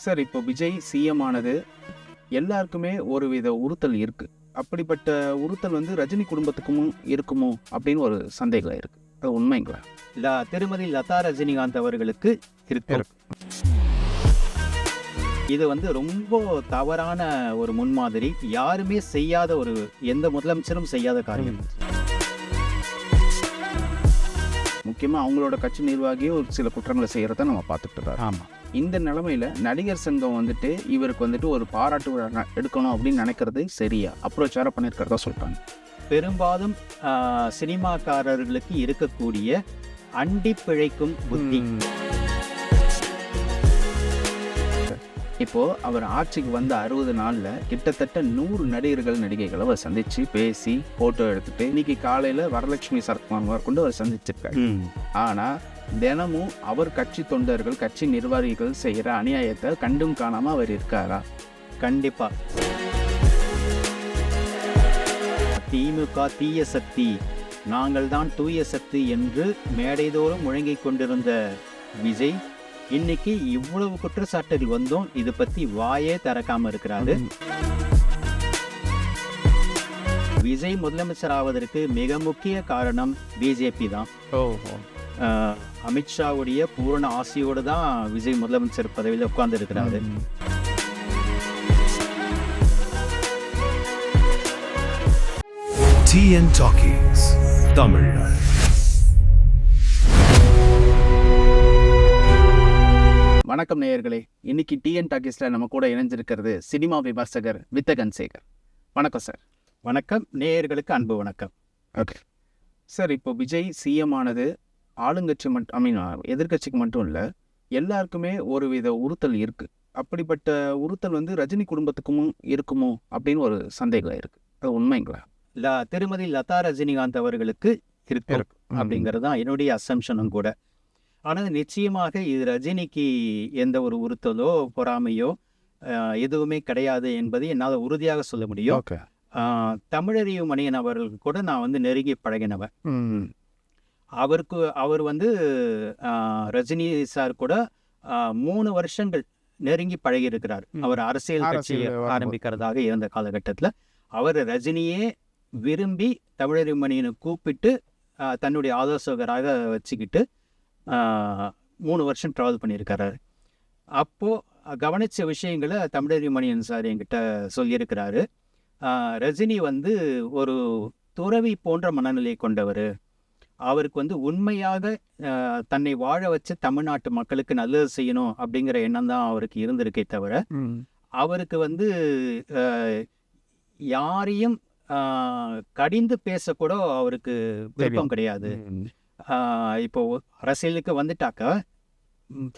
Sir, இப்போ Vijay CM ஆனது எல்லாருக்குமே ஒரு வித உறுத்தல் இருக்கு. அப்படிப்பட்ட உறுத்தல் வந்து ரஜினி குடும்பத்துக்கும் இருக்குமோ அப்படின்னு ஒரு சந்தேகம் இருக்கு. அது உண்மைங்களா? திருமதி லதா ரஜினிகாந்த் அவர்களுக்கு இருக்கும். இது வந்து ரொம்ப தவறான ஒரு முன்மாதிரி. யாருமே செய்யாத ஒரு எந்த முதலமைச்சரும் செய்யாத காரியம். முக்கியமாக அவங்களோட கட்சி நிர்வாகியும் ஒரு சில குற்றங்களை செய்கிறத நம்ம பார்த்துட்டு இருக்கோம். ஆமாம். இந்த நிலைமையில நடிகர் சங்கம் வந்துட்டு இவருக்கு வந்துட்டு ஒரு பாராட்டு விழா எடுக்கணும் அப்படின்னு நினைக்கிறது சரியா? அப்ரோச் வேற பண்ணியிருக்கிறதா சொல்றாங்க. பெரும்பாலும் சினிமாக்காரர்களுக்கு இருக்கக்கூடிய அண்டி பிழைக்கும் புத்தி. இப்போ அவர் ஆட்சிக்கு வந்த 60 நாள்ல கிட்டத்தட்ட 100 நடிகர்கள் நடிகைகளை அவர் சந்திச்சு பேசி போட்டோ எடுத்துட்டு இன்னைக்கு காலையில வரலட்சுமி சரத்குமார் கொண்டு அவர் சந்திச்சிருக்காரு. ஆனா தினமும் அவர் கட்சி தொண்டர்கள் கட்சி நிர்வாகிகள் செய்யற அநியாயத்தை கண்டும் காணாம அவர் இருக்காரா? கண்டிப்பா. திமுக தீய சக்தி, நாங்கள் தான் தூய சக்தி என்று மேடைதோறும் முழங்கிக் கொண்டிருந்த விஜய் இன்னைக்கு இவ்வளவு குற்றச்சாட்டுகள் வந்தும் இதை பத்தி வாயே திறக்காம இருக்கிறாரு. விஜய் முதலமைச்சர் ஆவதற்கு மிக முக்கிய காரணம் பிஜேபி தான். அமித்ஷாவுடைய பூரண ஆசையோடு தான் விஜய் முதலமைச்சர் பதவியில் உட்கார்ந்து இருக்கிறாரு. TN Talkies Tamil. வணக்கம் நேயர்களே. இன்னைக்கு டிஎன் டாக்கீஸ்ல நம்ம கூட இணைஞ்சிருக்கிறது சினிமா விமர்சகர் வித்தகன் சேகர். வணக்கம் சார். வணக்கம். நேயர்களுக்கு அன்பு வணக்கம். ஓகே சார், இப்போ விஜய் சிஎம் ஆனது ஆளுங்கட்சி எதிர்கட்சிக்கு மட்டும் இல்லை, எல்லாருக்குமே ஒரு வித உறுத்தல் இருக்கு. அப்படிப்பட்ட உறுத்தல் வந்து ரஜினி குடும்பத்துக்கும் இருக்குமோ அப்படின்னு ஒரு சந்தேகம் இருக்கு. அது உண்மைங்களா? திருமதி லதா ரஜினிகாந்த் அவர்களுக்கு இருக்கும் அப்படிங்கிறது தான் என்னுடைய அசம்ஷனும் கூட. ஆனால் நிச்சயமாக இது ரஜினிக்கு எந்த ஒரு உறுத்தலோ பொறாமையோ எதுவுமே கிடையாது என்பதை என்னால் உறுதியாக சொல்ல முடியும். தமிழறிவு மணியன் அவர்களுக்கு கூட நான் வந்து நெருங்கி பழகினவன். அவர் வந்து ரஜினி சார் கூட 3 வருஷங்கள் நெருங்கி பழகி இருக்கிறார். அவர் அரசியல் கட்சி ஆரம்பிக்கிறதாக இருந்த காலகட்டத்தில் அவர் ரஜினியே விரும்பி தமிழறிவு மணியனை கூப்பிட்டு தன்னுடைய ஆலோசகராக வச்சுக்கிட்டு 3 வருஷம் ட்ராவல் பண்ணியிருக்காரு. அப்போது கவனித்த விஷயங்களை தமிழறிவு மணியன் சார் என்கிட்ட சொல்லியிருக்கிறாரு. ரஜினி வந்து ஒரு துறவி போன்ற மனநிலை கொண்டவர். அவருக்கு வந்து உண்மையாக தன்னை வாழ வச்சு தமிழ்நாட்டு மக்களுக்கு நல்லது செய்யணும் அப்படிங்கிற எண்ணம் தான் அவருக்கு இருந்திருக்கே தவிர, அவருக்கு வந்து யாரையும் கடிந்து பேசக்கூட அவருக்கு விருப்பம் கிடையாது. இப்போ அரசியலுக்கு வந்துட்டாக்கா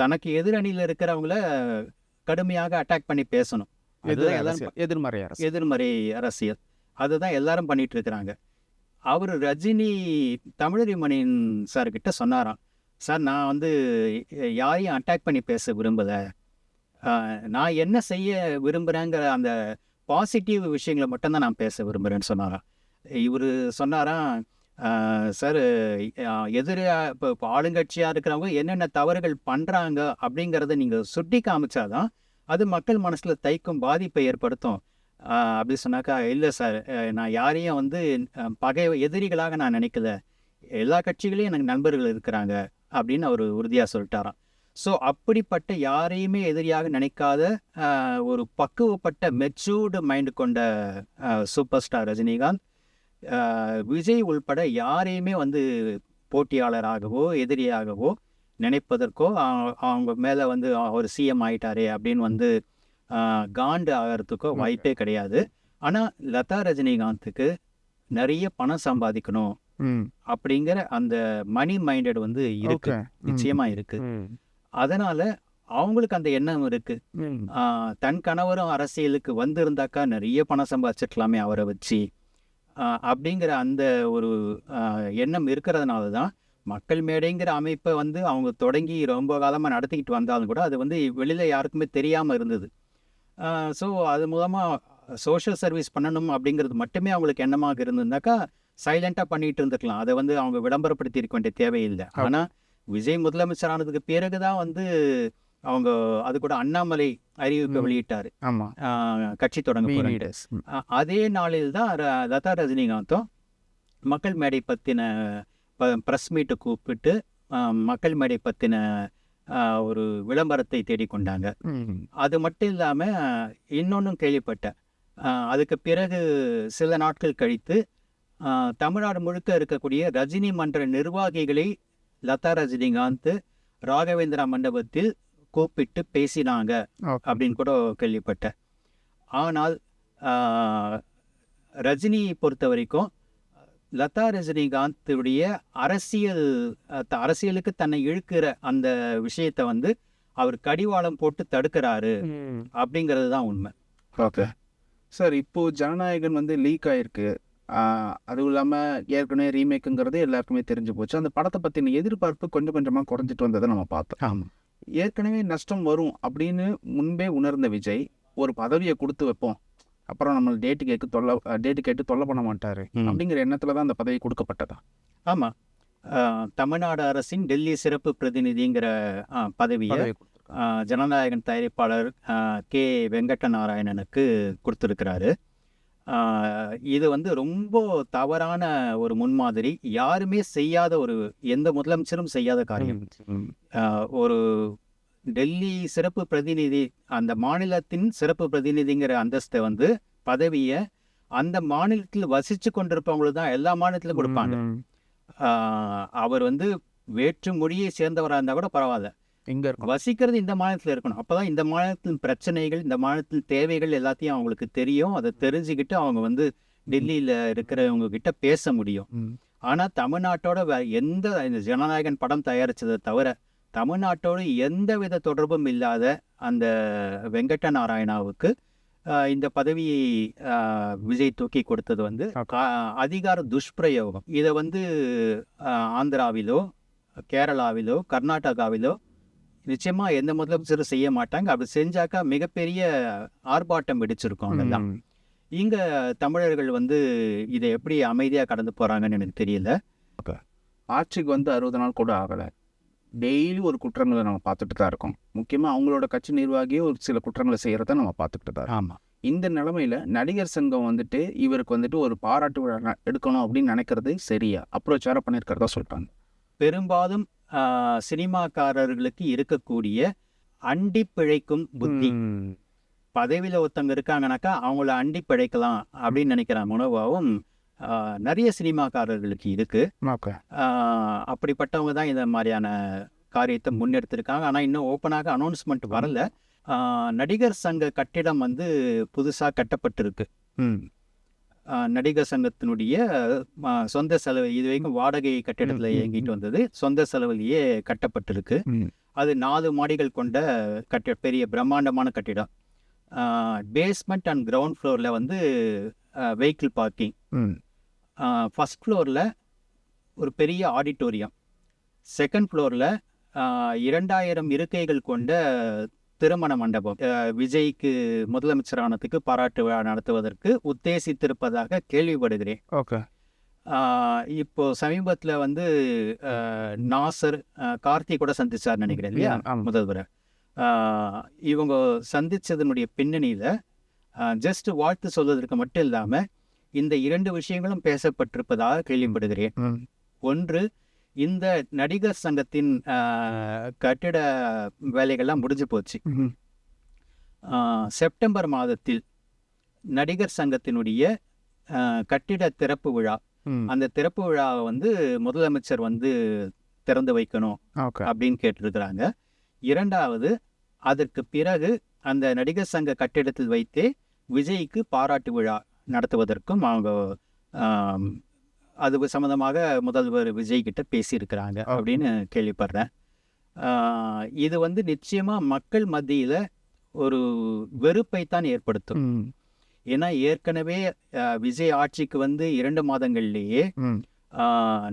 தனக்கு எதிரணியில் இருக்கிறவங்கள கடுமையாக அட்டாக் பண்ணி பேசணும். எதிர்மறை அரசியல் அதுதான் எல்லாரும் பண்ணிட்டு இருக்கிறாங்க. அவர் ரஜினி தமிழறிவு மணியன் சார்கிட்ட சொன்னாராம், சார் நான் வந்து யாரையும் அட்டாக் பண்ணி பேச விரும்பலை, நான் என்ன செய்ய விரும்புகிறேங்கிற அந்த பாசிட்டிவ் விஷயங்களை மட்டும்தான் நான் பேச விரும்புகிறேன்னு சொன்னாராம். இவர் சொன்னாராம், சார் இப்போ ஆளுங்கட்சியாக இருக்கிறவங்க என்னென்ன தவறுகள் பண்ணுறாங்க அப்படிங்கிறத நீங்கள் சுட்டி காமிச்சாதான் அது மக்கள் மனசில் தைக்கும் பாதிப்பை ஏற்படுத்தும் அப்படி சொன்னாக்கா, இல்லை சார் நான் யாரையும் வந்து எதிரிகளாக நான் நினைக்கல, எல்லா கட்சிகளையும் எனக்கு நண்பர்கள் இருக்கிறாங்க அப்படின்னு அவர் உறுதியாக சொல்லிட்டாராம். ஸோ அப்படிப்பட்ட யாரையுமே எதிரியாக நினைக்காத ஒரு பக்குவப்பட்ட மெச்சூர்டு மைண்டு கொண்ட சூப்பர் ஸ்டார் ரஜினிகாந்த் விஜய் உள்பட யாரையுமே வந்து போட்டியாளராகவோ எதிரியாகவோ நினைப்பதற்கோ அவங்க மேலே வந்து அவர் சிஎம் ஆயிட்டாரே அப்படின்னு வந்து காண்டு ஆகிறதுக்கோ வாய்ப்பே கிடையாது. ஆனால் லதா ரஜினிகாந்துக்கு நிறைய பணம் சம்பாதிக்கணும் அப்படிங்கிற அந்த மணி மைண்டட் வந்து இருக்கு, நிச்சயமா இருக்கு. அதனால அவங்களுக்கு அந்த எண்ணம் இருக்கு. தன் கணவரும் அரசியலுக்கு வந்திருந்தாக்கா நிறைய பணம் சம்பாதிச்சிருக்கலாமே அவரை வச்சு அப்படிங்கிற அந்த ஒரு எண்ணம் இருக்கிறதுனால தான் மக்கள் மேடைங்கிற அமைப்பை வந்து அவங்க தொடங்கி ரொம்ப காலமாக நடத்திக்கிட்டு வந்தாலும் கூட அது வந்து வெளியில் யாருக்குமே தெரியாமல் இருந்தது. ஸோ அது மூலமாக சோஷியல் சர்வீஸ் பண்ணணும் அப்படிங்கிறது மட்டுமே அவங்களுக்கு எண்ணமாக இருந்ததுனாக்கா சைலண்ட்டாக பண்ணிகிட்டு இருந்துக்கலாம். அதை வந்து அவங்க விளம்பரப்படுத்தி இருக்க வேண்டிய தேவையில்லை. ஆனால் விஜய் முதலமைச்சர் ஆனதுக்கு பிறகு தான் வந்து அவங்க அது கூட அண்ணாமலை அறிவிப்பை வெளியிட்டார், ஆமாம், கட்சி தொடங்க போகிறேன். லீடர்ஸ். அதே நாளில் தான் லதா ரஜினிகாந்தும் மக்கள் மேடை பற்றின ப்ரெஸ் மீட்டை கூப்பிட்டு மக்கள் மேடை பற்றின ஒரு விளம்பரத்தை தேடிக்கொண்டாங்க. அது மட்டும் இல்லாமல் இன்னொன்றும் கேள்விப்பட்டேன். அதுக்கு பிறகு சில நாட்கள் கழித்து தமிழ்நாடு முழுக்க இருக்கக்கூடிய ரஜினி மன்ற நிர்வாகிகளை லதா ரஜினிகாந்த் ராகவேந்திரா மண்டபத்தில் கூப்பிட்டு பேசினாங்க அப்படின்னு கூட கேள்விப்பட்டேன். ஆனால் ரஜினியை பொறுத்த வரைக்கும் லதா ரஜினிகாந்துடைய அரசியலுக்கு தன்னை இழுக்கிற அந்த விஷயத்தை வந்து அவர் கடிவாளம் போட்டு தடுக்கிறாரு அப்படிங்கிறது தான் உண்மை. ஓகே சார், இப்போது ஜனநாயகன் வந்து லீக் ஆகிருக்கு. அதுவும் இல்லாமல் ஏற்கனவே ரீமேக்குங்கிறது எல்லாருக்குமே தெரிஞ்சு போச்சு. அந்த படத்தை பற்றின எதிர்பார்ப்பு கொஞ்சம் கொஞ்சமாக குறைஞ்சிட்டு வந்ததை நம்ம பார்த்தோம். ஆமாம், ஏற்கனவே நஷ்டம் வரும் அப்படின்னு முன்பே உணர்ந்த விஜய் ஒரு பதவியை கொடுத்து வைப்போம், அப்புறம் நம்ம டேட்டு கேட்டு தொல்லை பண்ண மாட்டார் அப்படிங்கிற எண்ணத்தில் தான் அந்த பதவி கொடுக்கப்பட்டதா? ஆமாம். தமிழ்நாடு அரசின் டெல்லி சிறப்பு பிரதிநிதிங்கிற பதவியை ஜனநாயகன் தயாரிப்பாளர் கே வெங்கட்ட நாராயணனுக்கு கொடுத்துருக்கிறாரு. இது வந்து ரொம்ப தவறான ஒரு முன்மாதிரி, யாருமே செய்யாத எந்த முதலமைச்சரும் செய்யாத காரியம். ஒரு டெல்லி சிறப்பு பிரதிநிதி, அந்த மாநிலத்தின் சிறப்பு பிரதிநிதிங்கிற அந்தஸ்தை வந்து பதவியை அந்த மாநிலத்தில் வசித்து கொண்டிருப்பவங்களுக்கு தான் எல்லா மாநிலத்திலும் கொடுப்பாங்க. அவர் வந்து வேற்று மொழியை சேர்ந்தவராக இருந்தால் கூட பரவாயில்ல, இங்கே வசிக்கிறது இந்த மாநிலத்தில் இருக்கணும். அப்போ தான் இந்த மாநிலத்தின் பிரச்சனைகள், இந்த மாநிலத்தின் தேவைகள் எல்லாத்தையும் அவங்களுக்கு தெரியும். அதை தெரிஞ்சுக்கிட்டு அவங்க வந்து டெல்லியில் இருக்கிறவங்க கிட்ட பேச முடியும். ஆனால் தமிழ்நாட்டோட எந்த இந்த ஜனநாயகன் படம் தயாரித்ததை தவிர தமிழ்நாட்டோடு எந்த வித தொடர்பும் இல்லாத அந்த வெங்கட்ட நாராயணாவுக்கு இந்த பதவியை விஜய் தூக்கி கொடுத்தது வந்து அதிகார துஷ்பிரயோகம். இதை வந்து ஆந்திராவிலோ கேரளாவிலோ கர்நாடகாவிலோ நிச்சயமாக எந்த முதலமைச்சரும் செய்ய மாட்டாங்க. அப்படி செஞ்சாக்கா மிகப்பெரிய ஆர்ப்பாட்டம் வெடிச்சிருக்கும். அதெல்லாம் இங்கே தமிழர்கள் வந்து இதை எப்படி அமைதியாக கடந்து போகிறாங்கன்னு எனக்கு தெரியல. ஆட்சிக்கு வந்து 60 நாள் கூட ஆகலை, டெய்லி ஒரு குற்றங்களை நம்ம பார்த்துட்டு தான் இருக்கோம். முக்கியமாக அவங்களோட கட்சி நிர்வாகியே ஒரு சில குற்றங்களை செய்கிறத நம்ம பார்த்துக்கிட்டு தான். ஆமாம். இந்த நிலைமையில் நடிகர் சங்கம் வந்துட்டு இவருக்கு வந்துட்டு ஒரு பாராட்டு விழா எடுக்கணும் அப்படின்னு நினைக்கிறது சரியா? அப்ரோச் வேறு பண்ணியிருக்கிறதா சொல்கிறாங்க. பெரும்பாலும் சினிமாக்காரர்களுக்கு இருக்கக்கூடிய அண்டி பிழைக்கும் புத்தி, பதவியில் ஒருத்தவங்க இருக்காங்கனாக்கா அவங்கள அண்டி பிழைக்கலாம் அப்படின்னு நினைக்கிற மனோபாவம் நிறைய சினிமாக்காரர்களுக்கு இருக்கு. அப்படிப்பட்டவங்க தான் இந்த மாதிரியான காரியத்தை முன்னெடுத்திருக்காங்க. ஆனால் இன்னும் ஓப்பனாக அனௌன்ஸ்மெண்ட் வரல. நடிகர் சங்க கட்டிடம் வந்து புதுசாக கட்டப்பட்டிருக்கு. நடிகர் சங்கத்தினுடைய சொந்த செலவு, இது வரைக்கும் வாடகை கட்டிடத்தில் இயங்கிட்டு வந்தது, சொந்த செலவுலேயே கட்டப்பட்டிருக்கு. அது 4 மாடிகள் கொண்ட பெரிய பிரம்மாண்டமான கட்டிடம். பேஸ்மெண்ட் அண்ட் கிரவுண்ட் ஃப்ளோரில் வந்து வெஹிக்கிள் பார்க்கிங், ஃபஸ்ட் ஃப்ளோரில் ஒரு பெரிய ஆடிட்டோரியம், செகண்ட் ஃப்ளோரில் 2000 இருக்கைகள் கொண்ட திருமண மண்டபம். விஜய்க்கு முதலமைச்சரானதுக்கு பாராட்டு விழா நடத்துவதற்கு உத்தேசித்திருப்பதாக கேள்விப்படுகிறேன். இப்போ சமீபத்தில் வந்து நாசர் கார்த்தி கூட சந்திச்சார் நினைக்கிறேன் இல்லையா முதல்வர். இவங்க சந்தித்ததனுடைய பின்னணியில் ஜஸ்ட் வாழ்த்து சொல்வதற்கு மட்டும் இல்லாமல் இந்த 2 விஷயங்களும் பேசப்பட்டிருப்பதாக கேள்விப்படுகிறேன். ஒன்று, இந்த நடிகர் சங்கத்தின் கட்டிட வேலைகள்லாம் முடிஞ்சு போச்சு. செப்டம்பர் மாதத்தில் நடிகர் சங்கத்தினுடைய கட்டிட திறப்பு விழா, அந்த திறப்பு விழாவை வந்து முதலமைச்சர் வந்து திறந்து வைக்கணும் அப்படின்னு கேட்டிருக்கிறாங்க. இரண்டாவது, அதற்கு பிறகு அந்த நடிகர் சங்க கட்டிடத்தில் வைத்தே விஜய்க்கு பாராட்டு விழா நடத்துவதற்கும் அவங்க அது சம்மந்தமாக முதல்வர் விஜய் கிட்ட பேசியிருக்கிறாங்க அப்படின்னு கேள்விப்படுறேன். இது வந்து நிச்சயமாக மக்கள் மத்தியில் ஒரு வெறுப்பைத்தான் ஏற்படுத்தும். ஏன்னா ஏற்கனவே விஜய் ஆட்சிக்கு வந்து 2 மாதங்கள்லேயே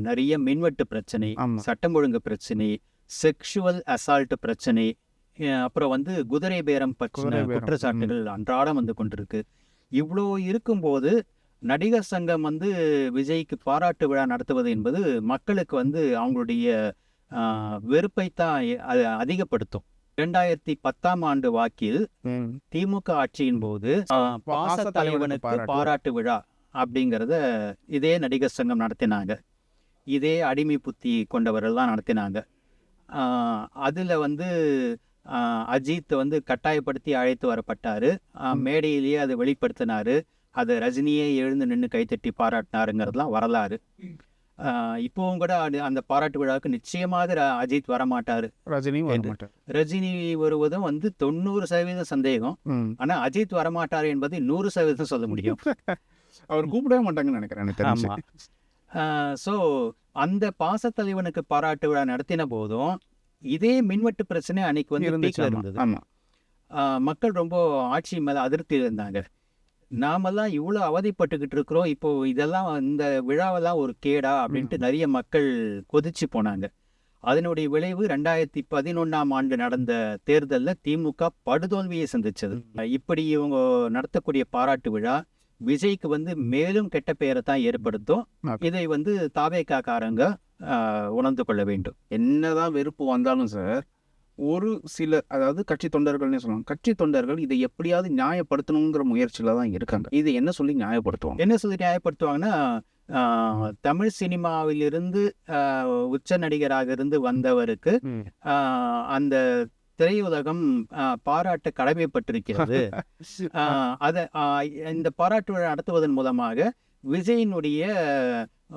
நிறைய மின்வெட்டு பிரச்சனை, சட்டம் ஒழுங்கு பிரச்சனை, செக்ஷுவல் அசால்ட் பிரச்சனை, அப்புறம் வந்து குதிரை பேரம் பற்றின குற்றச்சாட்டுகள் அன்றாடம் வந்து கொண்டிருக்கு. இவ்வளோ இருக்கும்போது நடிகர் சங்கம் வந்து விஜய்க்கு பாராட்டு விழா நடத்துவது என்பது மக்களுக்கு வந்து அவங்களுடைய வெறுப்பைத்தான் அது அதிகப்படுத்தும். 2010 ஆண்டு வாக்கில் திமுக ஆட்சியின் போது பாசத்தலைவனுக்கு பாராட்டு விழா அப்படிங்கிறத இதே நடிகர் சங்கம் நடத்தினாங்க. இதே அடிமை புத்தி கொண்டவர்கள் தான் நடத்தினாங்க. அதில் வந்து அஜித் வந்து கட்டாயப்படுத்தி அழைத்து வரப்பட்டார். மேடையிலேயே அதை வெளிப்படுத்தினார். அதை ரஜினியே எழுந்து நின்று கைத்தட்டி பாராட்டினாருங்கிறதுலாம் வரலாறு. இப்போவும் கூட அந்த பாராட்டு விழாவுக்கு நிச்சயமாக அஜித் வரமாட்டார். ரஜினி வருவதும் வந்து 90% சந்தேகம். ஆனால் அஜித் வரமாட்டார் என்பதை 100% சொல்ல முடியும். அவர் கூப்பிடவே மாட்டாங்கன்னு நினைக்கிறேன். ஸோ அந்த பாசத்தலைவனுக்கு பாராட்டு விழா நடத்தின போதும் இதே மின்வெட்டு பிரச்சனை அன்னைக்கு வந்து இருந்தது. மக்கள் ரொம்ப ஆட்சி மேலே அதிருப்தி இருந்தாங்க. நாமெல்லாம் இவ்வளோ அவதிப்பட்டுக்கிட்டு இருக்கிறோம், இப்போ இதெல்லாம் இந்த விழாவெல்லாம் ஒரு கேடா அப்படின்ட்டு நிறைய மக்கள் கொதிச்சு போனாங்க. அதனுடைய விளைவு 2011 ஆண்டு நடந்த தேர்தலில் திமுக படுதோல்வியை சந்திச்சது. இப்படி இவங்க நடத்தக்கூடிய பாராட்டு விழா விஜய்க்கு வந்து மேலும் கெட்ட பெயரை தான் ஏற்படுத்தும். இதை வந்து தாவேக்காரங்க உணர்ந்து கொள்ள வேண்டும். என்னதான் வெறுப்பு வந்தாலும் சார், ஒரு சில அதாவது கட்சி தொண்டர்கள்னே சொல்லலாம், கட்சி தொண்டர்கள் இதை எப்படியாவது நியாயப்படுத்தணுங்கிற முயற்சியில தான் இருக்காங்க. இது என்ன சொல்லி நியாயப்படுத்துவாங்கன்னா, தமிழ் சினிமாவிலிருந்து உச்ச நடிகராக இருந்து வந்தவருக்கு அந்த திரையுலகம் பாராட்ட கடமைப்பட்டிருக்கிறது. அதை இந்த பாராட்டு விழா நடத்துவதன் மூலமாக விஜயினுடைய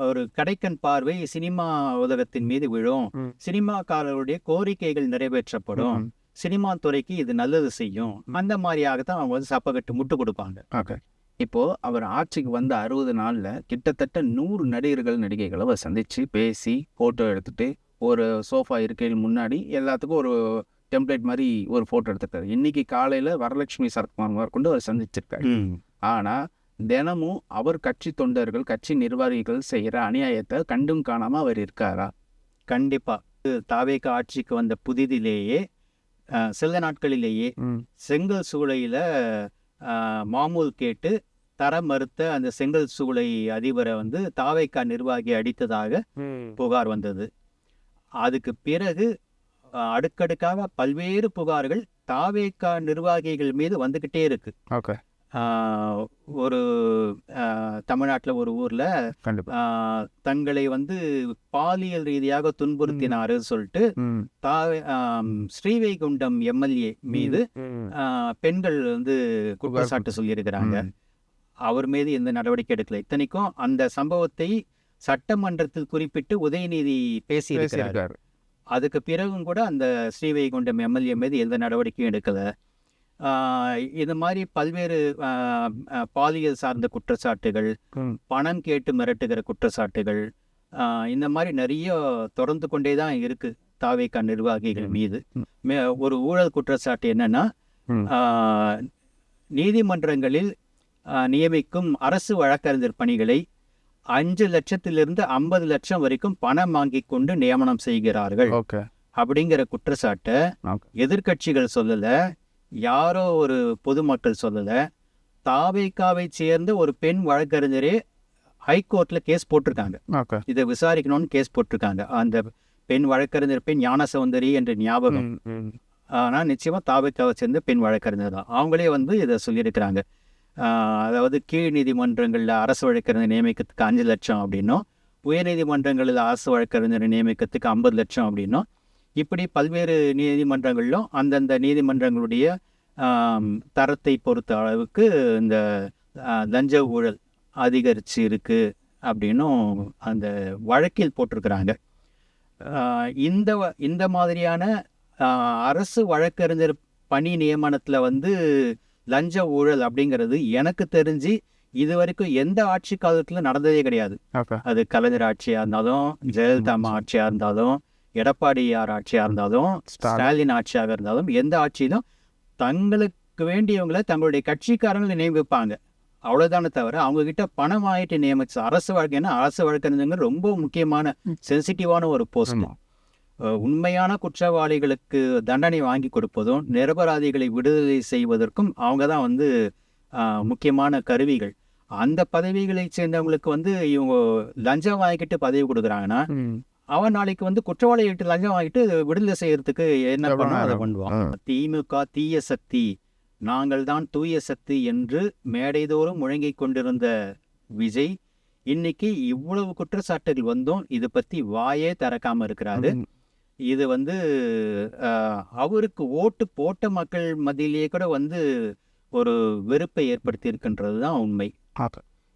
ஒரு கடைக்கண் பார்வை சினிமா உலகத்தின் மீது விழும், சினிமாக்காரர்களுடைய கோரிக்கைகள் நிறைவேற்றப்படும், சினிமா துறைக்கு இது நல்லது செய்யும். அந்த மாதிரியாகத்தான் அவங்க வந்து சப்பகட்டு முட்டு கொடுப்பாங்க. இப்போ அவர் ஆட்சிக்கு வந்து 60 நாள்ல கிட்டத்தட்ட 100 நடிகர்கள் நடிகைகளை அவர் சந்திச்சு பேசி போட்டோ எடுத்துட்டு ஒரு சோஃபா இருக்கையில் முன்னாடி எல்லாத்துக்கும் ஒரு டெம்ப்ளேட் மாதிரி ஒரு போட்டோ எடுத்துருக்காரு. இன்னைக்கு காலையில வரலட்சுமி சரத்குமார் கொண்டு அவர் சந்திச்சிருக்காரு. ஆனா தினமும் அவர் கட்சி தொண்டர்கள் கட்சி நிர்வாகிகள் செய்யற அநியாயத்தை கண்டும் காணாம அவர் இருக்காரா? கண்டிப்பா. தாவேக ஆட்சிக்கு வந்த புதிதிலேயே சில நாட்களிலேயே செங்கல் சூளையில மாமூல் கேட்டு தர மறுத்த அந்த செங்கல் சூளை அதிபரை வந்து தாவேகா நிர்வாகி அடித்ததாக புகார் வந்தது. அதுக்கு பிறகு அடுக்கடுக்காக பல்வேறு புகார்கள் தாவேகா நிர்வாகிகள் மீது வந்துகிட்டே இருக்கு. ஒரு தமிழ்நாட்டில் ஒரு ஊர்ல தங்களை வந்து பாலியல் ரீதியாக துன்புறுத்தினாருன்னு சொல்லிட்டு ஸ்ரீவைகுண்டம் எம்எல்ஏ மீது பெண்கள் வந்து குற்றச்சாட்டு சொல்லியிருக்கிறாங்க. அவர் மீது எந்த நடவடிக்கை எடுக்கல. இத்தனைக்கும் அந்த சம்பவத்தை சட்டமன்றத்தில் குறிப்பிட்டு உதயநிதி பேசியிருக்கிறார். அதுக்கு பிறகும் கூட அந்த ஸ்ரீவைகுண்டம் எம்எல்ஏ மீது எந்த நடவடிக்கையும் எடுக்கல. இது மாதிரி பல்வேறு பாலியல் சார்ந்த குற்றச்சாட்டுகள், பணம் கேட்டு மிரட்டுகிற குற்றச்சாட்டுகள், இந்த மாதிரி நிறைய தொடர்ந்து கொண்டே தான் இருக்கு தாவேகா நிர்வாகிகள் மீது. ஒரு ஊழல் குற்றச்சாட்டு என்னன்னா, நீதிமன்றங்களில் நியமிக்கும் அரசு வழக்கறிஞர் பணிகளை 5 லட்சத்திலிருந்து 50 லட்சம் வரைக்கும் பணம் வாங்கி கொண்டு நியமனம் செய்கிறார்கள் அப்படிங்கிற குற்றச்சாட்டை எதிர்கட்சிகள் சொல்லல, யாரோ ஒரு பொதுமக்கள் சொல்லல, தாவேகாவை சேர்ந்த ஒரு பெண் வழக்கறிஞரே ஹைகோர்ட்ல கேஸ் போட்டிருக்காங்க. இதை விசாரிக்கணும்னு கேஸ் போட்டிருக்காங்க. அந்த பெண் வழக்கறிஞர் பெண் ஞான சௌந்தரி என்ற ஞாபகம். ஆனால் நிச்சயமா தாவேகாவை சேர்ந்த பெண் வழக்கறிஞர் தான். அவங்களே வந்து இதை சொல்லியிருக்கிறாங்க. அதாவது கீழ் நீதிமன்றங்களில் அரசு வழக்கறிஞர் நியமிக்கிறதுக்கு 5 லட்சம் அப்படின்னும், உயர்நீதிமன்றங்களில் அரசு வழக்கறிஞர் நியமிக்கிறதுக்கு 50 லட்சம் அப்படின்னும், இப்படி பல்வேறு நீதிமன்றங்களிலும் அந்தந்த நீதிமன்றங்களுடைய தரத்தை பொறுத்த அளவுக்கு இந்த லஞ்ச ஊழல் அதிகரிச்சு இருக்கு அப்படின்னும் அந்த வழக்கில் போட்டிருக்கிறாங்க. இந்த மாதிரியான அரசு வழக்கறிஞர் பணி நியமனத்தில் வந்து லஞ்ச ஊழல் அப்படிங்கிறது எனக்கு தெரிஞ்சு இது வரைக்கும் எந்த ஆட்சி காலத்தில் நடந்ததே கிடையாது. அது கலைஞர் ஆட்சியாக இருந்தாலும், ஜெயலலிதா அம்மா ஆட்சியாக இருந்தாலும், எடப்பாடியார் ஆட்சியாக இருந்தாலும், ஸ்டாலின் ஆட்சியாக இருந்தாலும், எந்த ஆட்சியிலும் தங்களுக்கு வேண்டியவங்களை தங்களுடைய கட்சிக்காரங்களை நியமிப்பாங்க. அவ்வளோதானே தவிர அவங்க கிட்ட பணம் வாங்கிட்டு நியமிச்சு அரசு வழக்கு அரசு வழக்கறிஞர்கள் ரொம்ப முக்கியமான சென்சிட்டிவான ஒரு போஸ்ட். உண்மையான குற்றவாளிகளுக்கு தண்டனை வாங்கி கொடுப்பதும் நிரபராதிகளை விடுதலை செய்வதற்கும் அவங்க தான் வந்து முக்கியமான கருவிகள். அந்த பதவிகளை சேர்ந்தவங்களுக்கு வந்து இவங்க லஞ்சம் வாங்கிக்கிட்டு பதவி கொடுக்குறாங்கன்னா அவன் நாளைக்கு வந்து குற்றவாளிகிட்ட லஞ்சம் வாங்கிட்டு விடுதலை செய்யறதுக்கு என்ன எவ்வளவு பண்ணோம் அதை நேரம்? பண்ணுவான். ம். திமுக தீய சக்தி, நாங்கள் தான் தூய சக்தி என்று மேடைதோறும் முழங்கிக் கொண்டிருந்த விஜய் இன்னைக்கு இவ்வளவு குற்றச்சாட்டுகள் வந்தும் இதை பத்தி வாயே திறக்காம இருக்கிறாரு. இது வந்து அவருக்கு ஓட்டு போட்ட மக்கள் மத்தியிலேயே கூட வந்து ஒரு வெறுப்பை ஏற்படுத்தி இருக்கின்றது தான் உண்மை.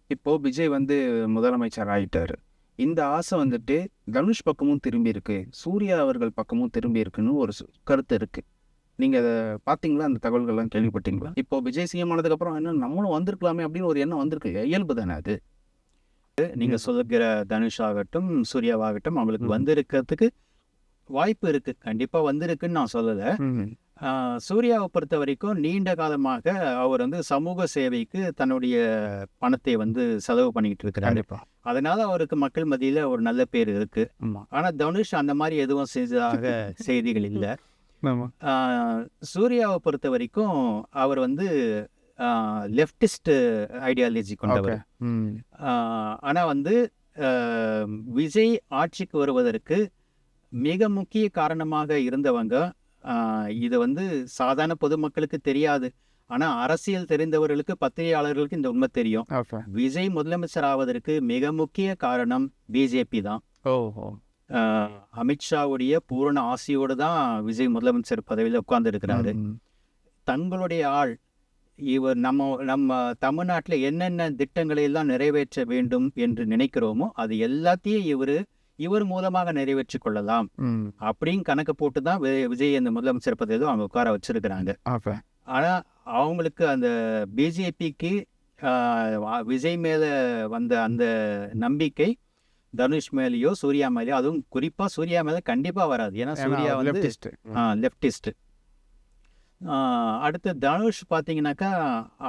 இப்போ விஜய் வந்து முதலமைச்சர் ஆயிட்டாரு. இந்த ஆசை வந்துட்டு தனுஷ் பக்கமும் திரும்பி இருக்கு, சூர்யா அவர்கள் பக்கமும் திரும்பி இருக்குன்னு ஒரு கருத்து இருக்கு. நீங்க அதை பார்த்தீங்களா? அந்த தகவல்கள்லாம் கேள்விப்பட்டீங்களா? இப்போ விஜய் சிஎம் ஆனதுக்கு அப்புறம் என்ன நம்மளும் வந்திருக்கலாமே அப்படின்னு ஒரு எண்ணம் வந்திருக்கு. இயல்பு தானே அது. நீங்க சொல்லுகிற தனுஷ் ஆகட்டும் சூர்யாவாகட்டும் அவங்களுக்கு வந்திருக்கிறதுக்கு வாய்ப்பு இருக்கு, கண்டிப்பா வந்திருக்குன்னு நான் சொல்லலை. சூர்யாவை பொறுத்த வரைக்கும் நீண்ட காலமாக அவர் வந்து சமூக சேவைக்கு தன்னுடைய பணத்தை வந்து செலவு பண்ணிக்கிட்டு இருக்கிறாரு. கண்டிப்பா. அதனால அவருக்கு மக்கள் மத்தியில ஒரு நல்ல பேர் இருக்கு. ஆமா. ஆனா தனுஷ் அந்த மாதிரி எதுவும் செஞ்சதாக செய்திகள் இல்லை. ஆமா. சூர்யாவை பொறுத்த வரைக்கும் அவர் வந்து லெஃப்டிஸ்ட் ஐடியாலஜி கொண்டவர். ஆனா வந்து விஜய் ஆட்சிக்கு வருவதற்கு மிக முக்கிய காரணமாக இருந்தவங்க, இது வந்து சாதாரண பொதுமக்களுக்கு தெரியாது, ஆனா அரசியல் தெரிந்தவர்களுக்கு பத்திரிகையாளர்களுக்கு இந்த உண்மை தெரியும். விஜய் முதலமைச்சர் ஆவதற்கு மிக முக்கிய காரணம் பிஜேபி தான். அமித்ஷாவுடைய பூரண ஆசையோடு தான் விஜய் முதலமைச்சர் பதவியில் உட்கார்ந்து இருக்கிறாரு. தங்களுடைய ஆள் இவர் நம்ம தமிழ்நாட்டில் என்னென்ன திட்டங்களை எல்லாம் நிறைவேற்ற வேண்டும் என்று நினைக்கிறோமோ அது எல்லாத்தையும் இவர் மூலமாக நிறைவேற்றி கொள்ளலாம் அப்படின்னு கணக்கு போட்டு தான் விஜய் அந்த முதலமைச்சர் பதவியிலும் அவங்க உட்கார வச்சிருக்கிறாங்க. ஆனா அவங்களுக்கு அந்த பிஜேபிக்கு விஜய் மேல வந்த அந்த நம்பிக்கை தனுஷ் மேலேயோ சூர்யா மேலேயோ, அதுவும் குறிப்பா சூர்யா மேல கண்டிப்பா வராது. ஏன்னா சூர்யா வந்து லெப்டிஸ்ட். அடுத்து தனுஷ் பார்த்தீங்கன்னாக்கா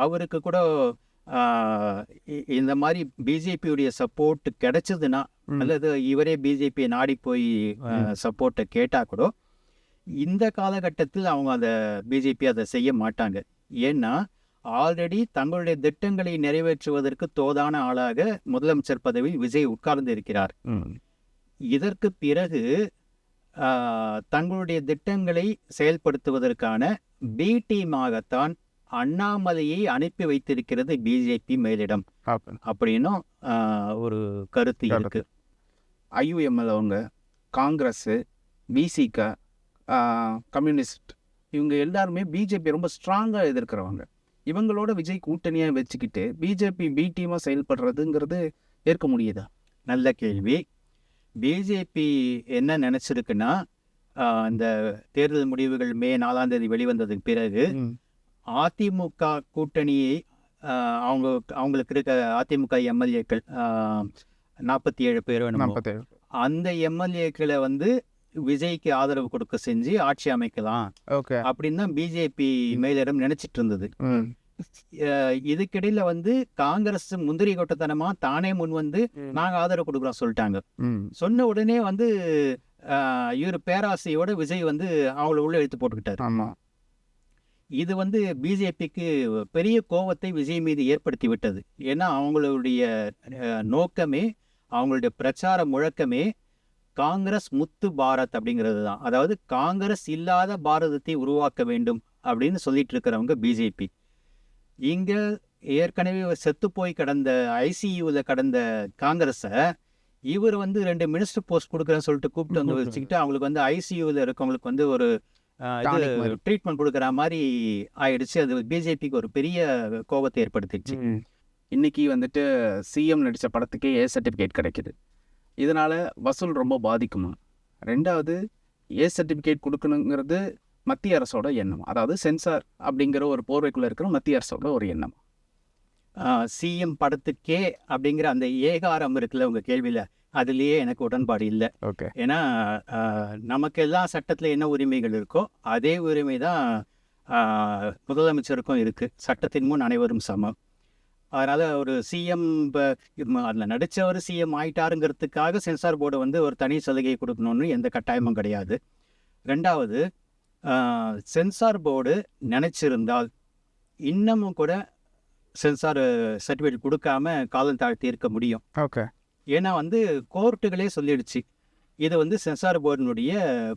அவருக்கு கூட இந்த மாதிரி பிஜேபியுடைய சப்போர்ட் கிடைச்சதுன்னா, அல்லது இவரே பிஜேபியை நாடி போய் சப்போர்ட்டை கேட்டா கூட இந்த காலகட்டத்தில் அவங்க அதை பிஜேபி அதை செய்ய மாட்டாங்க. ஏன்னா ஆல்ரெடி தங்களுடைய திட்டங்களை நிறைவேற்றுவதற்கு தோதான ஆளாக முதலமைச்சர் பதவியில் விஜய் உட்கார்ந்து இருக்கிறார். இதற்கு பிறகு தங்களுடைய திட்டங்களை செயல்படுத்துவதற்கான பி டீமாகத்தான் அண்ணாமலையை அனுப்பி வைத்திருக்கிறது பிஜேபி மேலிடம் அப்படின்னும் ஒரு கருத்து இருக்கு. ஐயுஎம்எல் அவங்க, காங்கிரஸ், பிசிக, கம்யூனிஸ்ட், இவங்க எல்லாருமே பிஜேபி ரொம்ப ஸ்ட்ராங்காக எதிர்க்கிறவங்க. இவங்களோட விஜய் கூட்டணியாக வச்சுக்கிட்டு பிஜேபி பி டீமாக செயல்படுறதுங்கிறது ஏற்க முடியுதா? நல்ல கேள்வி. பிஜேபி என்ன நினச்சிருக்குன்னா, இந்த தேர்தல் முடிவுகள் மே 4ஆம் தேதி வெளிவந்ததுக்கு பிறகு அதிமுக கூட்டணியை அவங்களுக்கு இருக்க அதிமுக எம்எல்ஏக்கள் 47 பேர், அந்த எம்எல்ஏக்களை வந்து விஜய்க்கு ஆதரவு கொடுக்க செஞ்சு ஆட்சி அமைக்கலாம் அப்படின்னு தான் பிஜேபி மேலிடம் நினைச்சிட்டு இருந்தது. இதுக்கிடையில வந்து காங்கிரஸ் முந்திரி கொட்டத்தனமா தானே முன் வந்து நாங்க ஆதரவு கொடுக்குறோம் சொல்லிட்டாங்க. சொன்ன உடனே வந்து இவர் பேராசையோட விஜய் வந்து அவங்கள உள்ள எடுத்து போட்டுக்கிட்டாரு. இது வந்து பிஜேபிக்கு பெரிய கோபத்தை விஜய் மீது ஏற்படுத்தி விட்டது. ஏன்னா அவங்களுடைய நோக்கமே, அவங்களுடைய பிரச்சார முழக்கமே காங்கிரஸ் முத்து பாரத் அப்படிங்கிறது தான். அதாவது காங்கிரஸ் இல்லாத பாரதத்தை உருவாக்க வேண்டும் அப்படின்னு சொல்லிட்டு இருக்கிறவங்க பிஜேபி. இங்க ஏற்கனவே செத்து போய் கடந்த ஐசியூவில் கடந்த காங்கிரஸை இவர் வந்து 2 மினிஸ்டர் போஸ்ட் கொடுக்குறேன்னு சொல்லிட்டு கூப்பிட்டு வந்து வச்சுக்கிட்டு அவங்களுக்கு வந்து ஐசியூவில் இருக்கவங்களுக்கு வந்து ஒரு ட்ரீட்மெண்ட் கொடுக்குற மாதிரி ஆயிடுச்சு. அது பிஜேபிக்கு ஒரு பெரிய கோபத்தை ஏற்படுத்திடுச்சு. இன்னைக்கு வந்துட்டு சிஎம் நடித்த படத்துக்கே ஏ சர்டிஃபிகேட் கிடைக்குது. இதனால வசூல் ரொம்ப பாதிக்குமா? 2வது, ஏ சர்டிஃபிகேட் கொடுக்கணுங்கிறது மத்திய அரசோட எண்ணம், அதாவது சென்சார் அப்படிங்கிற ஒரு போர்வைக்குள்ள இருக்கிற மத்திய அரசோட ஒரு எண்ணம். சிஎம் படத்துக்கே அப்படிங்கிற அந்த ஏகாரம் இருக்குல்ல உங்க கேள்வியில, அதுலேயே எனக்கு உடன்பாடு இல்லை. ஏன்னா நமக்கு எல்லாம் சட்டத்தில் என்ன உரிமைகள் இருக்கோ அதே உரிமை தான் முதலமைச்சருக்கும் இருக்குது. சட்டத்தின் முன் அனைவரும் சமம். அதனால் ஒரு சிஎம் அதில் நடித்தவர் சிஎம் ஆயிட்டாருங்கிறதுக்காக சென்சார் போர்டு வந்து ஒரு தனி சலுகையை கொடுக்கணும்னு எந்த கட்டாயமும் கிடையாது. 2வது, சென்சார் போர்டு நினச்சிருந்தால் இன்னமும் கூட சென்சார் சர்டிஃபிகேட் கொடுக்காம காலம் தாழ்த்தி இருக்க முடியும். ஏன்னா வந்து கோர்ட்டுகளே சொல்லிடுச்சு, இது வந்து சென்சார் போர்டினுடைய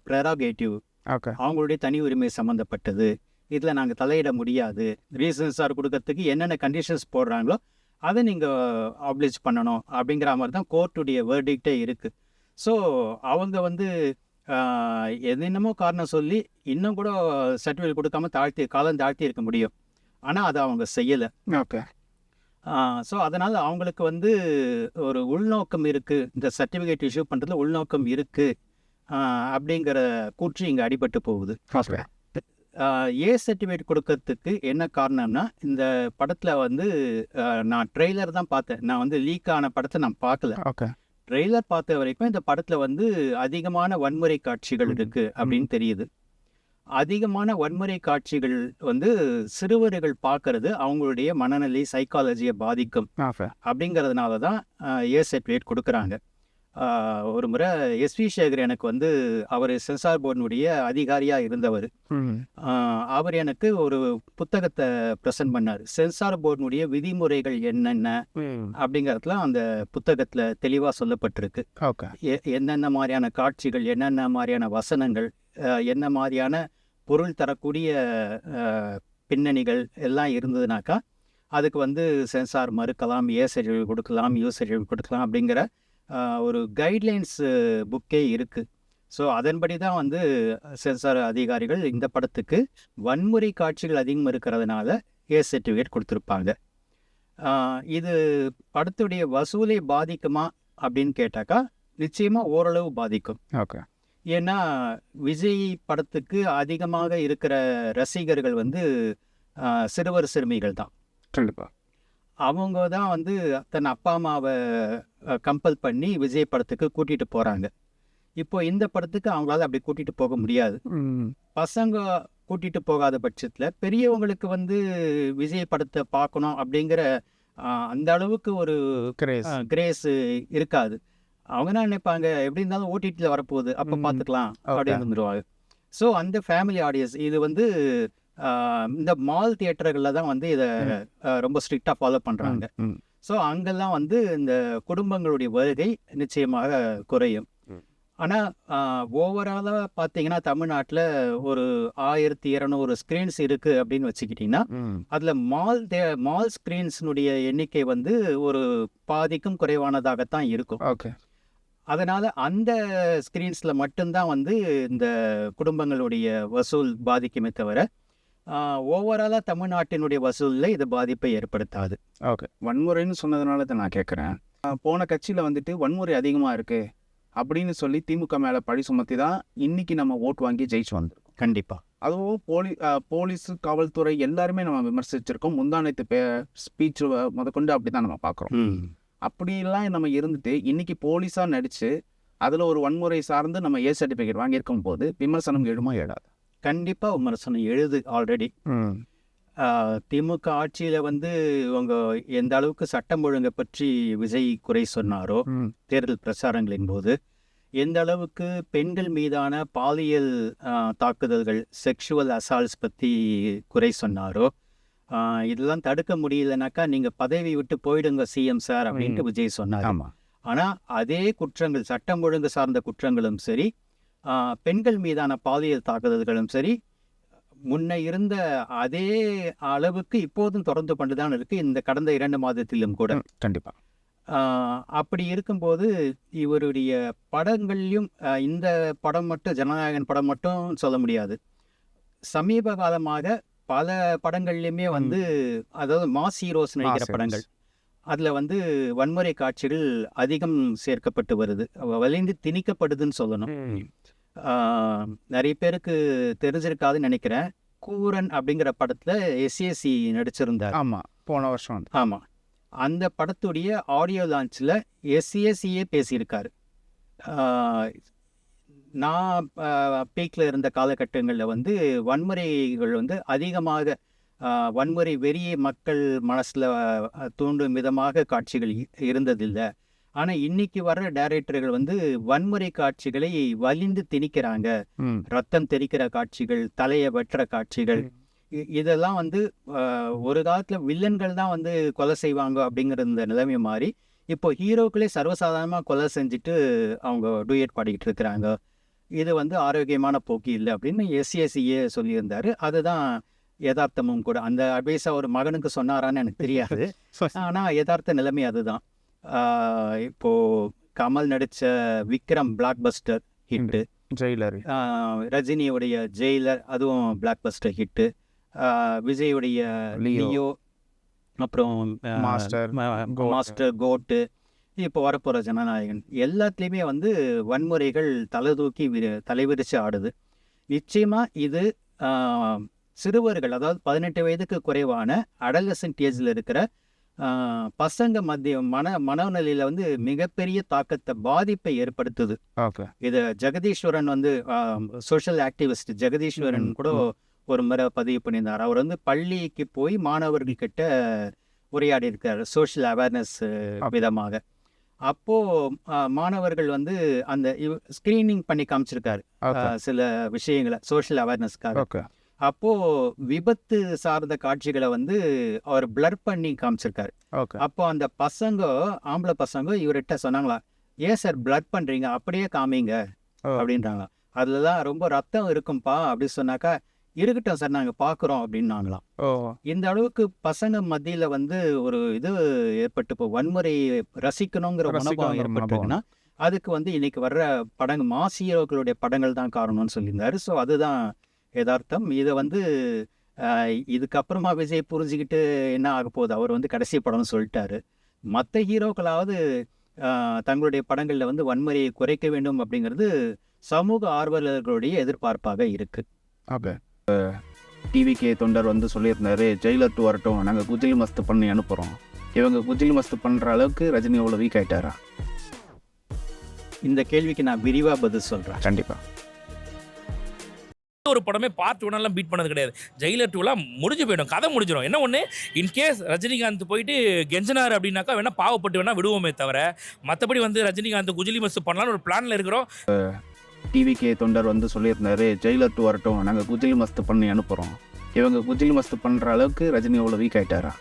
ப்ரெராகேட்டிவ், ஓகே. அவங்களுடைய தனி உரிமை சம்மந்தப்பட்டது. இதில் நாங்கள் தலையிட முடியாது. ரீசென்சார் கொடுக்கறதுக்கு என்னென்ன கண்டிஷன்ஸ் போடுறாங்களோ அதை நீங்கள் ஆப்ளிஜ் பண்ணணும் அப்படிங்கிற மாதிரி தான் கோர்ட்டுடைய வேர்டிக்டே இருக்குது. ஸோ அவங்க வந்து என்னென்னமோ காரணம் சொல்லி இன்னும் கூட சர்டிஃபிகேட் கொடுக்காம காலம் தாழ்த்தி இருக்க முடியும். ஆனால் அதை அவங்க செய்யலை. ஓகே. ஸோ அதனால் அவங்களுக்கு வந்து ஒரு உள்நோக்கம் இருக்குது, இந்த சர்டிஃபிகேட் இஷ்யூ பண்ணுறதுல உள்நோக்கம் இருக்குது அப்படிங்கிற கூற்று இங்கே அடிபட்டு போகுது. ஓகே. ஏ சர்டிஃபிகேட் கொடுக்கறதுக்கு என்ன காரணம்னா, இந்த படத்தில் வந்து நான் ட்ரெய்லர் தான் பார்த்தேன். நான் வந்து லீக் ஆன படத்தை நான் பார்க்கல. ஓகே. ட்ரெய்லர் பார்த்த வரைக்கும் இந்த படத்தில் வந்து அதிகமான வன்முறை காட்சிகள் இருக்குது அப்படின்னு தெரியுது. அதிகமான வன்முறை காட்சிகள் வந்து சிறுவர்கள் பார்க்கறது அவங்களுடைய மனநிலை சைக்காலஜியை பாதிக்கும் ஓகே. அப்படிங்கிறதுனால தான் ஏ சர்டிஃபிகேட் கொடுக்குறாங்க. ஒரு முறை எஸ்வி சேகர் எனக்கு வந்து அவர் சென்சார் போர்டினுடைய அதிகாரியாக இருந்தவர். அவர் எனக்கு ஒரு புத்தகத்தை ப்ரெசென்ட் பண்ணார். சென்சார் போர்டினுடைய விதிமுறைகள் என்னென்ன அப்படிங்கிறதுல அந்த புத்தகத்தில் தெளிவாக சொல்லப்பட்டிருக்கு. ஓகே. என்னென்ன மாதிரியான காட்சிகள், என்னென்ன மாதிரியான வசனங்கள், என்ன மாதிரியான பொருள் தரக்கூடிய பின்னணிகள் எல்லாம் இருந்ததுனாக்கா அதுக்கு வந்து சென்சார் மறுக்கலாம், ஏ சர்டிஃபிகேட் கொடுக்கலாம், யூ சர்டிஃபிகேட் கொடுக்கலாம் அப்படிங்கிற ஒரு கைட்லைன்ஸ் புக்கே இருக்குது. ஸோ அதன்படி தான் வந்து சென்சார் அதிகாரிகள் இந்த படத்துக்கு வன்முறை காட்சிகள் அதிகம் இருக்கிறதுனால ஏ சர்டிஃபிகேட் கொடுத்துருப்பாங்க. இது படத்துடைய வசூலை பாதிக்குமா அப்படின்னு கேட்டாக்கா நிச்சயமாக ஓரளவு பாதிக்கும். ஓகே. ஏன்னா விஜய் படத்துக்கு அதிகமாக இருக்கிற ரசிகர்கள் வந்து சிறுவர் சிறுமிகள் தான். கண்டிப்பாக. அவங்க தான் வந்து தன் அப்பா அம்மாவை கம்பல் பண்ணி விஜய் படத்துக்கு கூட்டிகிட்டு போகிறாங்க. இப்போ இந்த படத்துக்கு அவங்களால அப்படி கூட்டிகிட்டு போக முடியாது. பசங்க கூட்டிகிட்டு போகாத பட்சத்தில் பெரியவங்களுக்கு வந்து விஜய் படத்தை பார்க்கணும் அப்படிங்கிற அந்த அளவுக்கு ஒரு கிரேஸ் இருக்காது. அவங்க என்ன நினைப்பாங்க, எப்படி இருந்தாலும் ஓடிடியில் வரப்போகுது, அப்போ பார்த்துக்கலாம் அப்படின்னு வந்துடுவாங்க. ஸோ அந்த ஃபேமிலி ஆடியன்ஸ் இது வந்து இந்த மால் தியேட்டர்களில் தான் வந்து இதை ரொம்ப ஸ்ட்ரிக்டாக ஃபாலோ பண்ணுறாங்க. ஸோ அங்கெல்லாம் வந்து இந்த குடும்பங்களுடைய வருகை நிச்சயமாக குறையும். ஆனால் ஓவராலாக பார்த்தீங்கன்னா தமிழ்நாட்டில் ஒரு 1200 ஸ்க்ரீன்ஸ் இருக்குது அப்படின்னு வச்சுக்கிட்டிங்கன்னா அதில் மால் ஸ்க்ரீன்ஸினுடைய எண்ணிக்கை வந்து ஒரு பாதிக்கும் குறைவானதாகத்தான் இருக்கும். ஓகே. அதனால் அந்த ஸ்க்ரீன்ஸில் மட்டும்தான் வந்து இந்த குடும்பங்களுடைய வசூல் பாதிக்குமே தவிர ஓவராலாக தமிழ்நாட்டினுடைய வசூலில் இது பாதிப்பை ஏற்படுத்தாது. ஓகே. வன்முறைன்னு சொன்னதுனால தான் நான் கேட்குறேன். போன கட்சியில் வந்துட்டு வன்முறை அதிகமாக இருக்குது அப்படின்னு சொல்லி திமுக மேலே பழி சுமத்தி தான் இன்னைக்கு நம்ம ஓட்டு வாங்கி ஜெயிச்சு வந்திருக்கோம். கண்டிப்பாக. அதுவும் போலீஸ் காவல்துறை எல்லாருமே நம்ம விமர்சிச்சிருக்கோம். முந்தானத்து ஸ்பீச் முதற்கொண்டு அப்படி தான் நம்ம பார்க்குறோம். அப்படிலாம் நம்ம இருந்துட்டு இன்னைக்கு போலீஸாக நடித்து அதில் ஒரு வன்முறை சார்ந்து நம்ம ஏ சர்டிஃபிகேட் வாங்கியிருக்கும் போது விமர்சனம் எழுமா எழாது? கண்டிப்பாக விமர்சனம் எழுது. ஆல்ரெடி திமுக ஆட்சியில் வந்து இவங்க எந்த அளவுக்கு சட்டம் ஒழுங்கை பற்றி விஜய் குறை சொன்னாரோ தேர்தல் பிரச்சாரங்களின் போது, எந்த அளவுக்கு பெண்கள் மீதான பாலியல் தாக்குதல்கள், செக்ஷுவல் அசால்ட்ஸ் பற்றி குறை சொன்னாரோ, இதெல்லாம் தடுக்க முடியலனாக்கா நீங்கள் பதவி விட்டு போயிடுங்க சிஎம் சார் அப்படின்ட்டு விஜய் சொன்னார். ஆனால் அதே குற்றங்கள், சட்டம் ஒழுங்கு சார்ந்த குற்றங்களும் சரி, பெண்கள் மீதான பாலியல் தாக்குதல்களும் சரி, முன்ன இருந்த அதே அளவுக்கு இப்போதும் தொடர்ந்து கொண்டு தான் இருக்கு, இந்த கடந்த 2 மாதத்திலும் கூட. கண்டிப்பாக. அப்படி இருக்கும்போது இவருடைய படங்கள்லையும் இந்த படம் மட்டும், ஜனநாயகன் படம் மட்டும் சொல்ல முடியாது, சமீப காலமாக பல படங்கள்லையுமே வந்து, அதாவது மாஸ் ஹீரோஸ் நடிக்கிற படங்கள், அதில் வந்து வன்முறை காட்சிகள் அதிகம் சேர்க்கப்பட்டு வருது, வலிந்து திணிக்கப்படுதுன்னு சொல்லணும். நிறைய பேருக்கு தெரிஞ்சிருக்காதுன்னு நினைக்கிறேன். கூரன் அப்படிங்கிற படத்தில் எஸ்ஏசி நடிச்சிருந்தார். ஆமாம், போன வருஷம். ஆமாம், அந்த படத்துடைய ஆடியோ லான்ச்சில் எஸ்ஏசியே பேசியிருக்காரு. நான் பீக்கில் இருந்த காலகட்டங்களில் வந்து வன்முறைகள் வந்து அதிகமாக, வன்முறை வெறியை மக்கள் மனசில் தூண்டும் விதமாக காட்சிகள் இருந்ததில்லை. ஆனால் இன்னைக்கு வர்ற டைரக்டர்கள் வந்து வன்முறை காட்சிகளை வலிந்து திணிக்கிறாங்க. ரத்தம் தெறிக்கிற காட்சிகள், தலையை வெட்டுற காட்சிகள், இதெல்லாம் வந்து ஒரு காலத்தில் வில்லன்கள் தான் வந்து கொலை செய்வாங்க அப்படிங்கிற இந்த நிலைமை மாறி இப்போ ஹீரோக்களே சர்வசாதாரணமாக கொலை செஞ்சுட்டு அவங்க டூயட் பாடிக்கிட்டு இருக்கிறாங்க. இது வந்து ஆரோக்கியமான போக்கு இல்லை அப்படின்னு எஸ்ஏசிஏ சொல்லியிருந்தாரு. அதுதான் யதார்த்தமும் கூட. அந்த அட்வைஸை ஒரு மகனுக்கு சொன்னாரான்னு எனக்கு தெரியாது. ஆனால் யதார்த்த நிலைமை அதுதான். இப்போ கமல் நடித்த Vikram blockbuster hit, Jailer, ரஜினியுடைய ஜெயிலர் அதுவும் பிளாக் பஸ்டர் ஹிட்டு, விஜயுடைய லியோ, அப்புறம் மாஸ்டர் கோட்டு, இப்போ வரப்போகிற ஜனநாயகன், எல்லாத்துலேயுமே வந்து வன்முறைகள் தலை தூக்கி தலைவிரிச்சு ஆடுது. நிச்சயமாக இது சிறுவர்கள், அதாவது 18 வயதுக்கு குறைவான அடலசன்ட் ஏஜில் இருக்கிற பசங்க மத்திய மனநிலையில் வந்து மிகப்பெரிய தாக்கத்தை, பாதிப்பை ஏற்படுத்துது. இது ஜெகதீஸ்வரன் வந்து சோஷியல் ஆக்டிவிஸ்ட் ஜெகதீஸ்வரன் கூட ஒரு முறை பதிவு பண்ணியிருந்தார். அவர் வந்து பள்ளிக்கு போய் மாணவர்கள்கிட்ட உரையாடி இருக்கார் சோஷியல் அவேர்னஸ் விதமாக. அப்போது மாணவர்கள் வந்து அந்த ஸ்க்ரீனிங் பண்ணி காமிச்சிருக்காரு சில விஷயங்களை சோஷியல் அவேர்னஸ்க்காக. அப்போது விபத்து சார்ந்த காட்சிகளை வந்து அவர் பிளர் பண்ணி காமிச்சிருக்காரு. அப்போ அந்த பசங்க, ஆம்பளை பசங்க இவர்கிட்ட சொன்னாங்களா, ஏன் சார் பிளர் பண்ணுறீங்க, அப்படியே காமிங்க அப்படின்றாங்களா. அதில் தான் ரொம்ப ரத்தம் இருக்கும்பா அப்படி சொன்னாக்கா, இருக்கட்டும் சார் நாங்கள் பார்க்குறோம் அப்படின்னாங்களாம். இந்த அளவுக்கு பசங்க மத்தியில் வந்து ஒரு இது ஏற்பட்டு, இப்போ வன்முறை ரசிக்கணுங்கிற மனோபாவம் ஏற்பட்டுருக்குன்னா அதுக்கு வந்து இன்னைக்கு வர்ற படங்கள், மாஸ் ஹீரோக்களுடைய படங்கள் தான் காரணம்னு சொல்லியிருந்தாரு. ஸோ அதுதான் யதார்த்தம். இதை வந்து இதுக்கப்புறமா விஜய் புரிஞ்சுக்கிட்டு என்ன ஆக போகுது, அவர் வந்து கடைசி படம்னு சொல்லிட்டாரு. மற்ற ஹீரோக்களாவது தங்களுடைய படங்களில் வந்து வன்முறையை குறைக்க வேண்டும் அப்படிங்கிறது சமூக ஆர்வலர்களுடைய எதிர்பார்ப்பாக இருக்கு. டிவிகே தொண்டர் வந்து சொல்லியிருந்தாரு, ஜெயிலர் 2 வரட்டும், நாங்கள் குஜிலி மஸ்து பண்ணி அனுப்புகிறோம். இவங்க குஜிலி மஸ்து பண்ணுற அளவுக்கு ரஜினி அவ்வளோ வீக் ஆகிட்டாரா? இந்த கேள்விக்கு நான் விரிவாக பதில் சொல்கிறேன். கண்டிப்பாக. ஒரு படமே பார்ட் 1 பீட் பண்ணது கிடையாது. ஜெயிலர் 2 முடிஞ்சு போயிடும், கதை முடிஞ்சிடும். என்ன ஒன்று, இன்கேஸ் ரஜினிகாந்த் போயிட்டு கெஞ்சனார் அப்படின்னாக்கா வேணா பாவப்பட்டு வேணா விடுவோமே தவிர, மற்றபடி வந்து ரஜினிகாந்த் குஜிலி மஸ்து பண்ணலான்னு ஒரு பிளானில் இருக்கிறோம். டிவிகே தொண்டர் வந்து சொல்லியிருந்தாரு, ஜெயிலர் 2 வரட்டும், நாங்கள் குஜிலி மஸ்து பண்ணி அனுப்புகிறோம். இவங்க குஜிலி மஸ்து பண்ணுற அளவுக்கு ரஜினி அவ்வளோ வீக் ஆகிட்டாரா?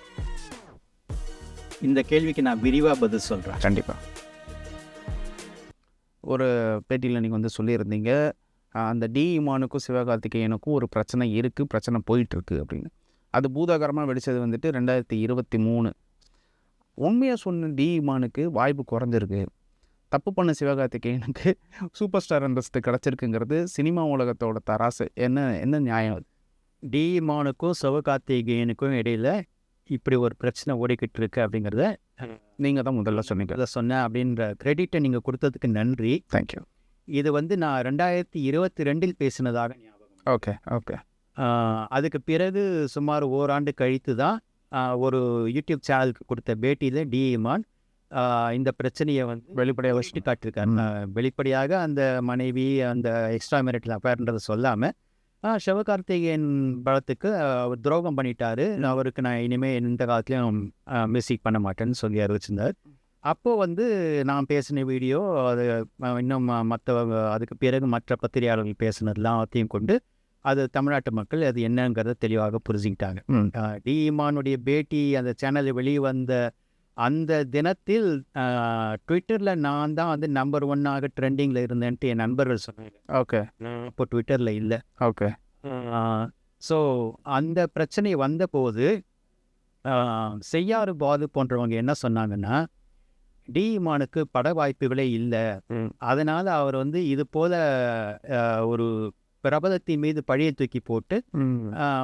இந்த கேள்விக்கு நான் விரிவாக பதில் சொல்கிறேன். கண்டிப்பாக. ஒரு பேட்டியில் நீங்கள் வந்து சொல்லியிருந்தீங்க, அந்த டி இமானுக்கும் சிவகார்த்திகேயனுக்கும் ஒரு பிரச்சனை இருக்குது, பிரச்சனை போயிட்டுருக்கு அப்படின்னு. அது பூதாகரமாக வெடித்தது வந்துட்டு 2023. உண்மையாக சொன்ன டி இமானுக்கு வாய்ப்பு குறைஞ்சிருக்கு, தப்பு பண்ண சிவகார்த்திகேயனுக்கு சூப்பர் ஸ்டார் அந்தஸ்து கிடச்சிருக்குங்கிறது சினிமா உலகத்தோட தராசு. என்ன நியாயம்? டி இமானுக்கும் சிவகார்த்திகேயனுக்கும் இடையில் இப்படி ஒரு பிரச்சனை ஓடிக்கிட்டு இருக்கு அப்படிங்கிறத நீங்கள் தான் முதல்ல சொன்னீங்க. அதை சொன்னேன் அப்படின்ற கிரெடிட்டை நீங்கள் கொடுத்ததுக்கு நன்றி. தேங்க்யூ. இது வந்து நான் 2022 பேசினதாக ஞாபகம். ஓகே. அதுக்கு பிறகு சுமார் ஓராண்டு கழித்து தான் ஒரு யூடியூப் சேனலுக்கு கொடுத்த பேட்டியில் டி இமான் இந்த பிரச்சனையை வந்து வெளிப்படையாக வச்சுட்டு காட்டியிருக்காரு. வெளிப்படையாக அந்த மனைவி அந்த எக்ஸ்ட்ரா மேரிட்டல் அஃபேர்ன்றதை சொல்லாமல் சிவகார்த்திகேயன் படத்துக்கு அவர் துரோகம் பண்ணிட்டாரு, அவருக்கு நான் இனிமேல் எந்த காலத்துலையும் மியூசிக் பண்ண மாட்டேன்னு சொல்லி அறிவிச்சிருந்தார். அப்போது வந்து நான் பேசின வீடியோ, அது இன்னும் அதுக்கு பிறகு மற்ற பத்திரிகையாளர்கள் பேசினதெல்லாம் அதையும் கொண்டு அது தமிழ்நாட்டு மக்கள் அது என்னங்கிறத தெளிவாக புரிஞ்சுக்கிட்டாங்க. டி இமானுடைய பேட்டி அந்த சேனலில் வெளியே வந்த அந்த தினத்தில் ட்விட்டரில் நான் தான் வந்து நம்பர் 1 ட்ரெண்டிங்கில் இருந்தேன்ட்டு என் நண்பர்கள் சொன்னாங்க. ஓகே. இப்போ ட்விட்டரில் இல்லை. ஓகே. ஸோ அந்த பிரச்சனை வந்தபோது செய்யாறு பாது போன்றவங்க என்ன சொன்னாங்கன்னா, டி இமானுக்கு பட வாய்ப்புகளே இல்லை, அதனால் அவர் வந்து இது போல ஒரு பிரபலத்தின் மீது பழியை தூக்கி போட்டு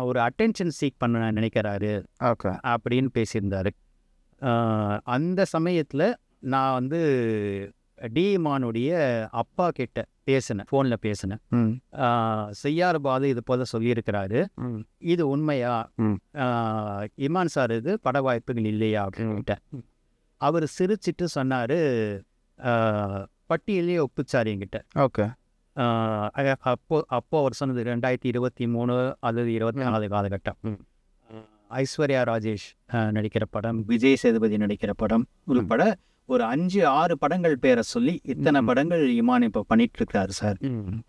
ஒரு அட்டென்ஷன் சீக் பண்ண நினைக்கிறாரு அப்படின்னு பேசியிருந்தாரு. அந்த சமயத்தில் நான் வந்து டி இமானுடைய அப்பா கிட்ட பேசினேன், ஃபோனில் பேசினேன். செய்யாறு பாது இது போல சொல்லியிருக்கிறாரு, இது உண்மையா, இமான் சார் இது பட வாய்ப்புகள் இல்லையா அப்படின்ட்டு. அவர் சிரிச்சிட்டு சொன்னார், பட்டியலே ஒப்புச்சார் என்கிட்ட. ஓகே. அப்போ அவர் சொன்னது 2023 அல்லது 24 காலகட்டம். ஐஸ்வர்யா ராஜேஷ் நடிக்கிற படம், விஜய் சேதுபதி நடிக்கிற படம் உள்பட ஒரு 5-6 படங்கள் பேரை சொல்லி இத்தனை படங்கள் இமான் இப்போ பண்ணிட்டு இருக்காரு சார்.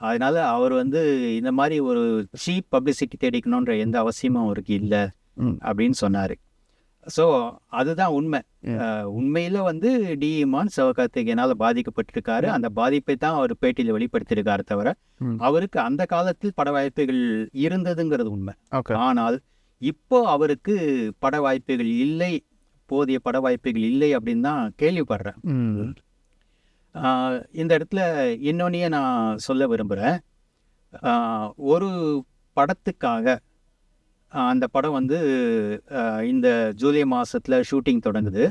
அதனால அவர் வந்து இந்த மாதிரி ஒரு சீப் பப்ளிசிட்டி தேடிக்கணுன்ற எந்த அவசியமும் அவருக்கு இல்லை அப்படின்னு சொன்னார். ஸோ அதுதான் உண்மை. உண்மையில் வந்து டி இமான் சிவகார்த்திகேயனால் பாதிக்கப்பட்டிருக்காரு. அந்த பாதிப்பை தான் அவர் பேட்டியில் வெளிப்படுத்தியிருக்காரு தவிர அவருக்கு அந்த காலத்தில் பட வாய்ப்புகள் இருந்ததுங்கிறது உண்மை. ஆனால் இப்போ அவருக்கு பட வாய்ப்புகள் இல்லை, போதிய பட வாய்ப்புகள் இல்லை அப்படின்னு தான் கேள்விப்படுறேன். இந்த இடத்துல இன்னொன்னையே நான் சொல்ல விரும்புகிறேன். ஒரு படத்துக்காக அந்த படம் வந்து இந்த ஜூலை மாதத்தில் ஷூட்டிங் தொடங்குது.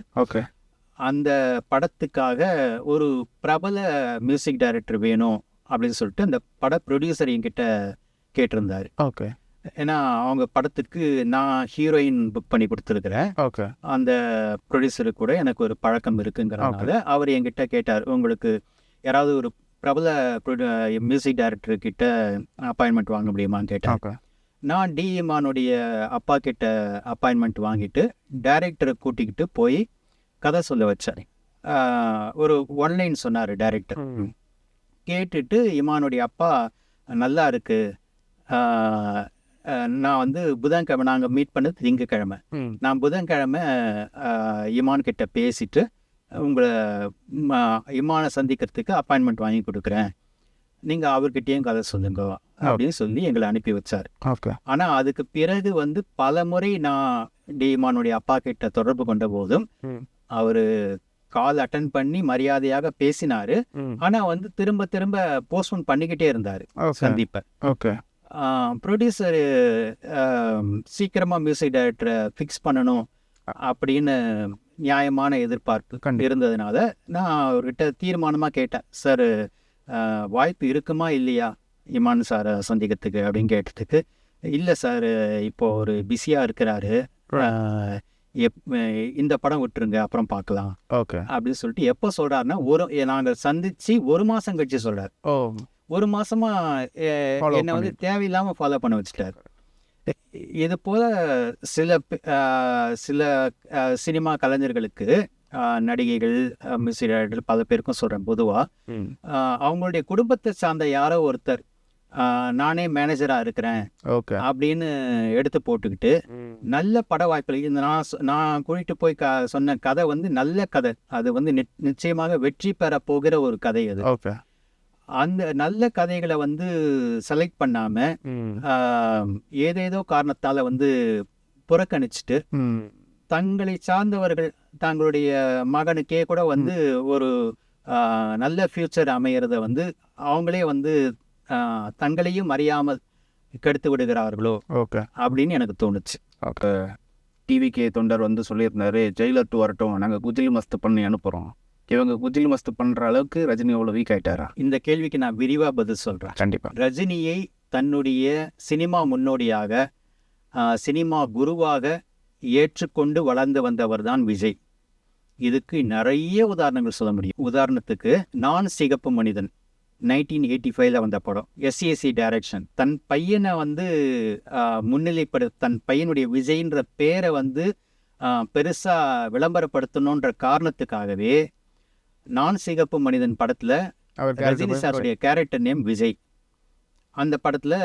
அந்த படத்துக்காக ஒரு பிரபல மியூசிக் டைரக்டர் வேணும் அப்படின்னு சொல்லிட்டு அந்த பட ப்ரொடியூசர் என்கிட்ட கேட்டிருந்தார். ஏன்னா அவங்க படத்துக்கு நான் ஹீரோயின் புக் பண்ணி கொடுத்துருக்குறேன். அந்த ப்ரொடியூசருக்கு கூட எனக்கு ஒரு பழக்கம் இருக்குங்கிறதுனால அவர் என்கிட்ட கேட்டார், உங்களுக்கு யாராவது ஒரு பிரபல மியூசிக் டைரக்டர் கிட்ட அப்பாயின்மெண்ட் வாங்க முடியுமான்னு கேட்டேன். நான் டி இமானுடைய அப்பா கிட்ட அப்பாயின்மெண்ட் வாங்கிட்டு டைரக்டரை கூட்டிக்கிட்டு போய் கதை சொல்ல வச்சார். ஒரு ஒன்லைன் சொன்னார் டைரக்டர். கேட்டுட்டு இமானுடைய அப்பா, நல்லா இருக்கு, நான் வந்து புதன்கிழமை, நாங்கள் மீட் பண்ணது திங்கக்கிழமை, நான் புதன்கிழமை இமான் கிட்ட பேசிட்டு உங்களை இமானை சந்திக்கிறதுக்கு அப்பாயின்மெண்ட் வாங்கி கொடுக்குறேன், நீங்கள் அவர்கிட்டயும் கதை சொல்லுங்க அப்படின்னு சொல்லி எங்களை அனுப்பி வச்சார். ஆனால் அதுக்கு பிறகு வந்து பல முறை நான் டி இமானுடைய அப்பா கிட்ட தொடர்பு கொண்ட போதும் அவர் கால் அட்டன் பண்ணி மரியாதையாக பேசினாரு. ஆனால் வந்து திரும்ப திரும்ப போஸ்ட்போன் பண்ணிக்கிட்டே இருந்தார் சந்திப்பை. ப்ரொடியூசர் சீக்கிரமாக மியூசிக் டைரக்டரை ஃபிக்ஸ் பண்ணணும் அப்படின்னு நியாயமான எதிர்பார்ப்பு இருந்ததுனால நான் அவர்கிட்ட தீர்மானமாக கேட்டேன், சார் வாய்ப்பு இருக்குமா இல்லையா இமான் சாரை சந்திக்கிறதுக்கு அப்படின்னு கேட்டதுக்கு, இல்லை சார் இப்போ ஒரு பிஸியாக இருக்கிறாரு, இந்த படம் விட்டுருங்க அப்புறம் பார்க்கலாம் அப்படின்னு சொல்லிட்டு எப்போ சொல்கிறாருன்னா, நாங்கள் சந்தித்து 1 மாதம் கழிச்சு சொல்கிறார். 1 மாதமா என்னை வந்து தேவையில்லாமல் ஃபாலோ பண்ண வச்சுட்டார். இது போல் சில சினிமா கலைஞர்களுக்கு, நடிகைகள், மியூசிக் டைரக்டர் பல பேருக்கும் சொல்கிறேன், பொதுவாக அவங்களுடைய குடும்பத்தை சார்ந்த யாரோ ஒருத்தர் நானே மேனேஜராக இருக்கிறேன் அப்படின்னு எடுத்து போட்டுக்கிட்டு நல்ல பட வாய்ப்புகள், நான் கூட்டிகிட்டு போய் சொன்ன கதை வந்து நல்ல கதை, அது வந்து நிச்சயமாக வெற்றி பெற போகிற ஒரு கதை அது. அந்த நல்ல கதைகளை வந்து செலக்ட் பண்ணாமல் ஏதேதோ காரணத்தால் வந்து புறக்கணிச்சுட்டு தங்களை சார்ந்தவர்கள் தங்களுடைய மகனுக்கே கூட வந்து ஒரு நல்ல ஃபியூச்சர் அமையறத வந்து அவங்களே வந்து தங்களையும் அறியாமல் கெடுத்து விடுகிறார்களோ அப்படின்னு எனக்கு தோணுச்சு. டிவிகே தொண்டர் வந்து சொல்லியிருந்தாரு, ஜெயிலர் 2 வரட்டும், நாங்கள் குஜிலி மஸ்து பண்ணி அனுப்புகிறோம். இவங்க குஜிலி மஸ்து பண்ணுற அளவுக்கு ரஜினி அவ்வளோ வீக் ஆயிட்டாரா? இந்த கேள்விக்கு நான் விரிவாக பதில் சொல்கிறேன். கண்டிப்பாக. ரஜினியை தன்னுடைய சினிமா முன்னோடியாக, சினிமா குருவாக ஏற்றுக்கொண்டு வளர்ந்து வந்தவர் தான் விஜய். இதுக்கு நிறைய உதாரணங்கள் சொல்ல முடியும். உதாரணத்துக்கு நான் சிகப்பு மனிதன் 1985 வந்த படம், எஸ்ஏசி டைரக்ஷன். தன் பையனை வந்து தன் பையனுடைய விஜய்ன்ற பேரை வந்து பெருசாக விளம்பரப்படுத்தணுன்ற காரணத்துக்காகவே நான் சிகப்பு மனிதன் படத்தில் ரஜினி சாருடைய கேரக்டர் நேம் விஜய். அந்த படத்தில்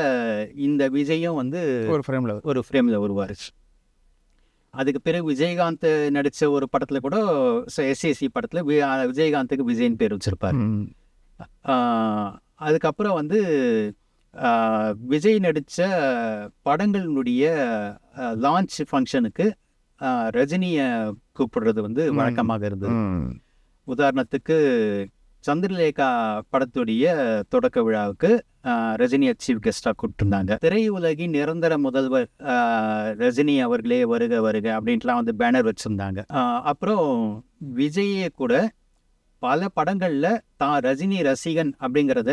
இந்த விஜயும் வந்து ஒரு ஃப்ரேமில் வருவார். அதுக்கு பிறகு விஜயகாந்த் நடித்த ஒரு படத்தில் கூட எஸ்ஏசி படத்தில் விஜயகாந்துக்கு விஜய்னு பேர் வச்சுருப்பார். அதுக்கப்புறம் வந்து விஜய் நடித்த படங்களுடைய லான்ச் ஃபங்க்ஷனுக்கு ரஜினியை கூப்பிடுறது வந்து வழக்கமாக இருந்தது. உதாரணத்துக்கு சந்திரலேகா படத்துடைய தொடக்க விழாவுக்கு ரஜினியை சீஃப் கெஸ்டாக கூப்பிட்டுருந்தாங்க. திரையுலகின் நிரந்தர முதல்வர் ரஜினி அவர்களே வருக வருக அப்படின்ட்டுலாம் வந்து பேனர் வச்சுருந்தாங்க. அப்புறம் விஜயே கூட பல படங்களில் தான் ரஜினி ரசிகன் அப்படிங்கிறத